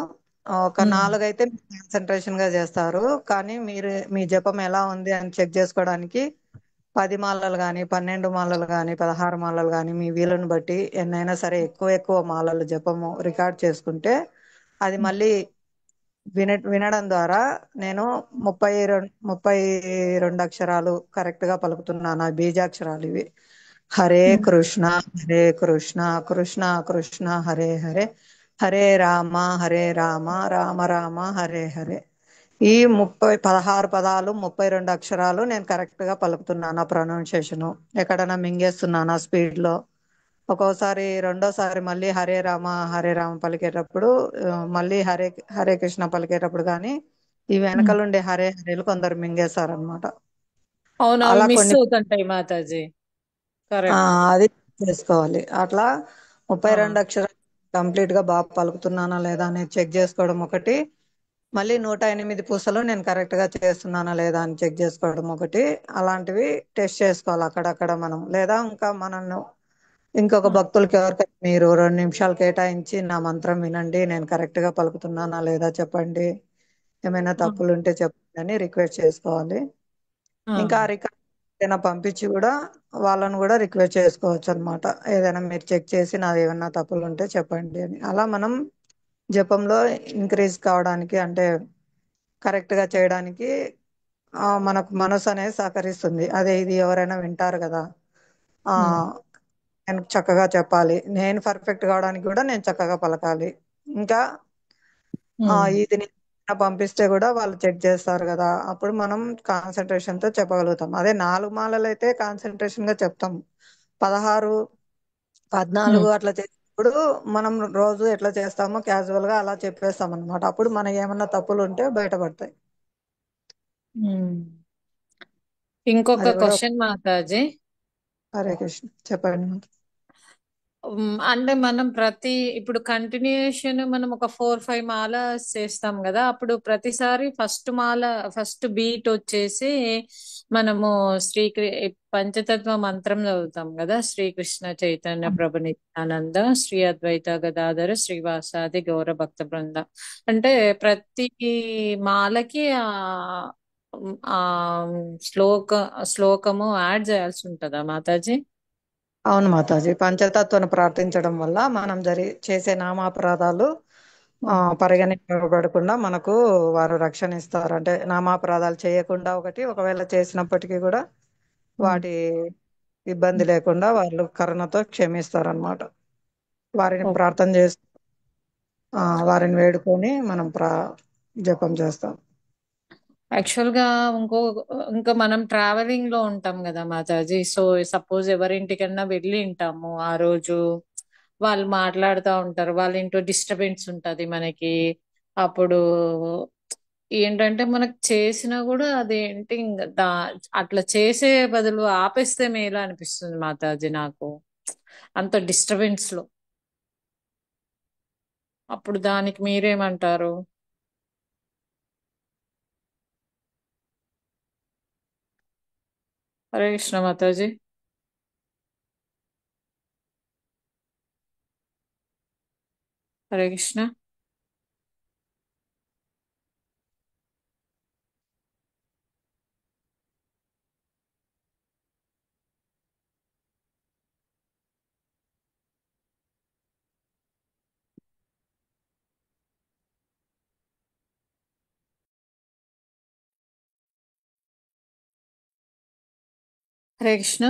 ఒక ఉమ్, 4 అయితే కాన్సన్ట్రేషన్ గా చేస్తారు, కానీ మీరు మీ జపం ఎలా ఉంది అని చెక్ చేసుకోవడానికి 10 మాలలు కానీ, 12 మాలలు కానీ, 16 మాలలు కానీ, మీ వీలుని బట్టి ఎన్నైనా సరే ఎక్కువ ఎక్కువ మాలలు జపము రికార్డ్ చేసుకుంటే అది మళ్ళీ వినడం ద్వారా నేను 32 అక్షరాలు కరెక్ట్ గా పలుకుతున్నాను. ఆ బీజాక్షరాలు ఇవి. హరే ఉమ్, కృష్ణ హరే కృష్ణ కృష్ణ కృష్ణ హరే హరే, హరే రామ హరే రామ రామ రామ హరే హరే. ఈ 16 పదాలు, 32 అక్షరాలు నేను కరెక్ట్ గా పలుకుతున్నాను. ప్రొనౌన్సియేషన్ ఎక్కడైనా మింగేస్తున్నానా స్పీడ్ లో. ఒక్కోసారి రెండోసారి మళ్ళీ హరే రామ పలికేటప్పుడు, మళ్ళీ హరే కృష్ణ పలికేటప్పుడు కానీ ఈ ఉమ్. వెనకలుండే హరే హరేలు కొందరు మింగేశారనమాట. అవును, అవి అలా మిస్ కొన్ని అవుతుంటాయి మాతాజీ. ఆ కరెక్ట్. అది చేసుకోవాలి. అట్లా 32 అక్షరాలు కంప్లీట్ గా బాగా పలుకుతున్నానా లేదా అనేది చెక్ చేసుకోవడం ఒకటి, మళ్ళీ 108 పూసలు నేను కరెక్ట్ గా చేస్తున్నానా లేదా అని చెక్ చేసుకోవడం ఒకటి. అలాంటివి టెస్ట్ చేసుకోవాలి అక్కడక్కడ మనం. లేదా ఇంకా మనల్ని ఇంకొక భక్తులకి ఎవరికైనా మీరు 2 నిమిషాలు కేటాయించి నా మంత్రం వినండి, నేను కరెక్ట్ గా పలుకుతున్నానా లేదా చెప్పండి, ఏమైనా తప్పులు ఉంటే చెప్పండి అని రిక్వెస్ట్ చేసుకోవాలి. ఇంకా ఆ రికార్డ్ ఏదైనా పంపించి కూడా వాళ్ళను కూడా రిక్వెస్ట్ చేసుకోవచ్చు అనమాట. ఏదైనా మీరు చెక్ చేసి నాది ఏమైనా తప్పులు ఉంటే చెప్పండి అని. అలా మనం జపంలో ఇంక్రీజ్ కావడానికి, అంటే కరెక్ట్ గా చేయడానికి మనకు మనసు అనేది సహకరిస్తుంది. అదే ఇది ఎవరైనా వింటారు కదా, ఆ నేను చక్కగా చెప్పాలి, నేను పర్ఫెక్ట్ కావడానికి కూడా నేను చక్కగా పలకాలి. ఇంకా ఇది నేను పంపిస్తే కూడా వాళ్ళు చెక్ చేస్తారు కదా, అప్పుడు మనం కాన్సన్ట్రేషన్ తో చెప్పగలుగుతాం. అదే 4 మాలలు అయితే కాన్సన్ట్రేషన్ గా చెప్తాం. 16, 14 అట్లా చేసినప్పుడు మనం రోజు ఎట్లా చేస్తామో క్యాజువల్ గా అలా చెప్పేస్తాం అనమాట. అప్పుడు మన ఏమన్నా తప్పులు ఉంటే బయటపడతాయి. ఇంకొక అది కూడా క్వశ్చన్ మాతాజీ. హరే కృష్ణ చెప్పండి. అంటే మనం ఇప్పుడు కంటిన్యూషన్ మనం ఒక 4-5 మాల చేస్తాం కదా, అప్పుడు ప్రతిసారి ఫస్ట్ బీట్ వచ్చేసి మనము పంచతత్వ మంత్రం చదువుతాం కదా, శ్రీకృష్ణ చైతన్య ప్రభు నిత్యానంద శ్రీ అద్వైత గదాధర శ్రీవాసాది గౌర భక్త బృంద. అంటే ప్రతి మాలకి ఆ శ్లోకము యాడ్ చేయాల్సి ఉంటుందా మాతాజీ? అవును మాతాజీ, పంచతత్వను ప్రార్థించడం వల్ల మనం చేసే నామాపరాధాలు పరిగణించబడకుండా మనకు వారు రక్షణ ఇస్తారు. అంటే నామాపరాధాలు చేయకుండా ఒకటి, ఒకవేళ చేసినప్పటికీ కూడా వాటి ఇబ్బంది లేకుండా వాళ్ళు కరుణతో క్షమిస్తారు అన్నమాట. వారిని ప్రార్థన చేసి వారిని వేడుకొని మనం జపం చేస్తాం. యాక్చువల్ గా ఇంకా మనం ట్రావెలింగ్ లో ఉంటాం కదా మాతాజీ. సో సపోజ్ ఎవరింటికన్నా వెళ్ళి ఉంటాము ఆ రోజు, వాళ్ళు మాట్లాడుతూ ఉంటారు, వాళ్ళ ఇంట్లో డిస్టర్బెన్స్ ఉంటది మనకి. అప్పుడు ఏంటంటే మనకు చేసినా కూడా అదేంటి ఇంకా అట్లా చేసే బదులు ఆపేస్తే మేలు అనిపిస్తుంది మాతాజీ నాకు, అంత డిస్టర్బెన్స్ లో. అప్పుడు దానికి మీరేమంటారు? హరే కృష్ణ మాతాజీ. హరే కృష్ణ. హరే కృష్ణ.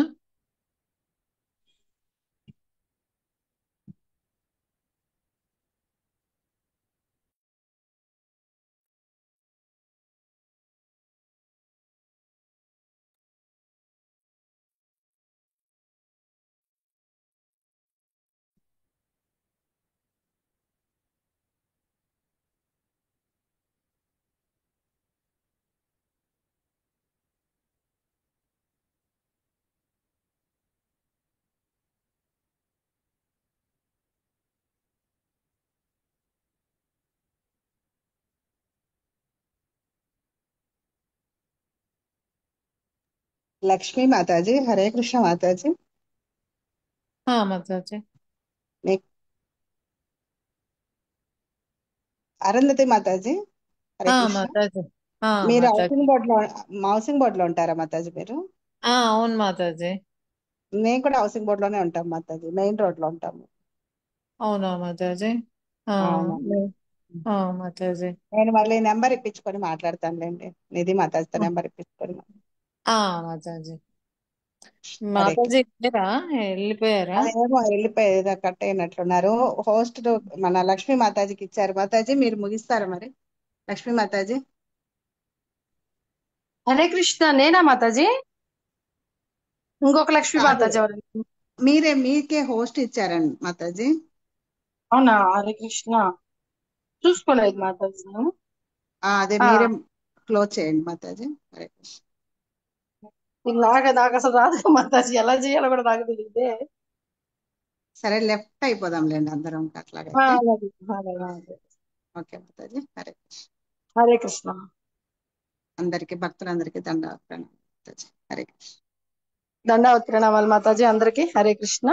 లక్ష్మీ మాతాజీ, హరే కృష్ణ మాతాజీ. మాతాజీ. మీ- అరుంధతి మాతాజీ, హరే కృష్ణ. మాతాజీ. మీరు మాతాజీ. హౌసింగ్ బోర్డ్ లో ఉంటారా మాతాజీ మీరు? అవును మాతాజీ. మేము కూడా హౌసింగ్ బోర్డ్ లోనే ఉంటాం మాతాజీ, మెయిన్ రోడ్ లో ఉంటాము. అవునా మాతాజీ. అవునండి. మాతాజీ. నేను మళ్ళీ నెంబర్ ఇప్పించుకొని మాట్లాడతానులేండి, నిధి మాతాజీతో నెంబర్ ఇప్పించుకొని. మాతాజీ. హరే మాతాజీ లేరా, వెళ్ళిపోయారా? అదేమో వెళ్ళిపోయేదా కట్ అయినట్లున్నారు. హోస్ట్ మన లక్ష్మీ మాతాజీకి ఇచ్చారు. మాతాజీ మీరు ముగిస్తారా మరి? లక్ష్మీ మాతాజీ. హరే కృష్ణ. నేనా మాతాజీ? ఇంకొక లక్ష్మీ కాదు, మాతాజీ ఎవరు? మీకే హోస్ట్ ఇచ్చారండి మాతాజీ. అవునా? హరే కృష్ణ. చూసుకోలేదు మాతాజీ నేను. అదే మీరే క్లోజ్ చేయండి మాతాజీ. హరే కృష్ణ. నాకు అసలు రాదు మాతాజీ, ఎలా చేయాలో కూడా నాకు తెలియదే. సరే లెఫ్ట్ అయిపోదాంలేండి అందరం అట్లాగైతే. అలాగే, అలాగే. ఓకే మాతాజీ. హరే కృష్ణ. హరే కృష్ణ. అందరికి భక్తులందరికీ దండాలు ప్రణామాలు మాతాజీ. హరే కృష్ణ. దండావత్ ప్రణామాలు మాతాజీ అందరికి. హరే కృష్ణ.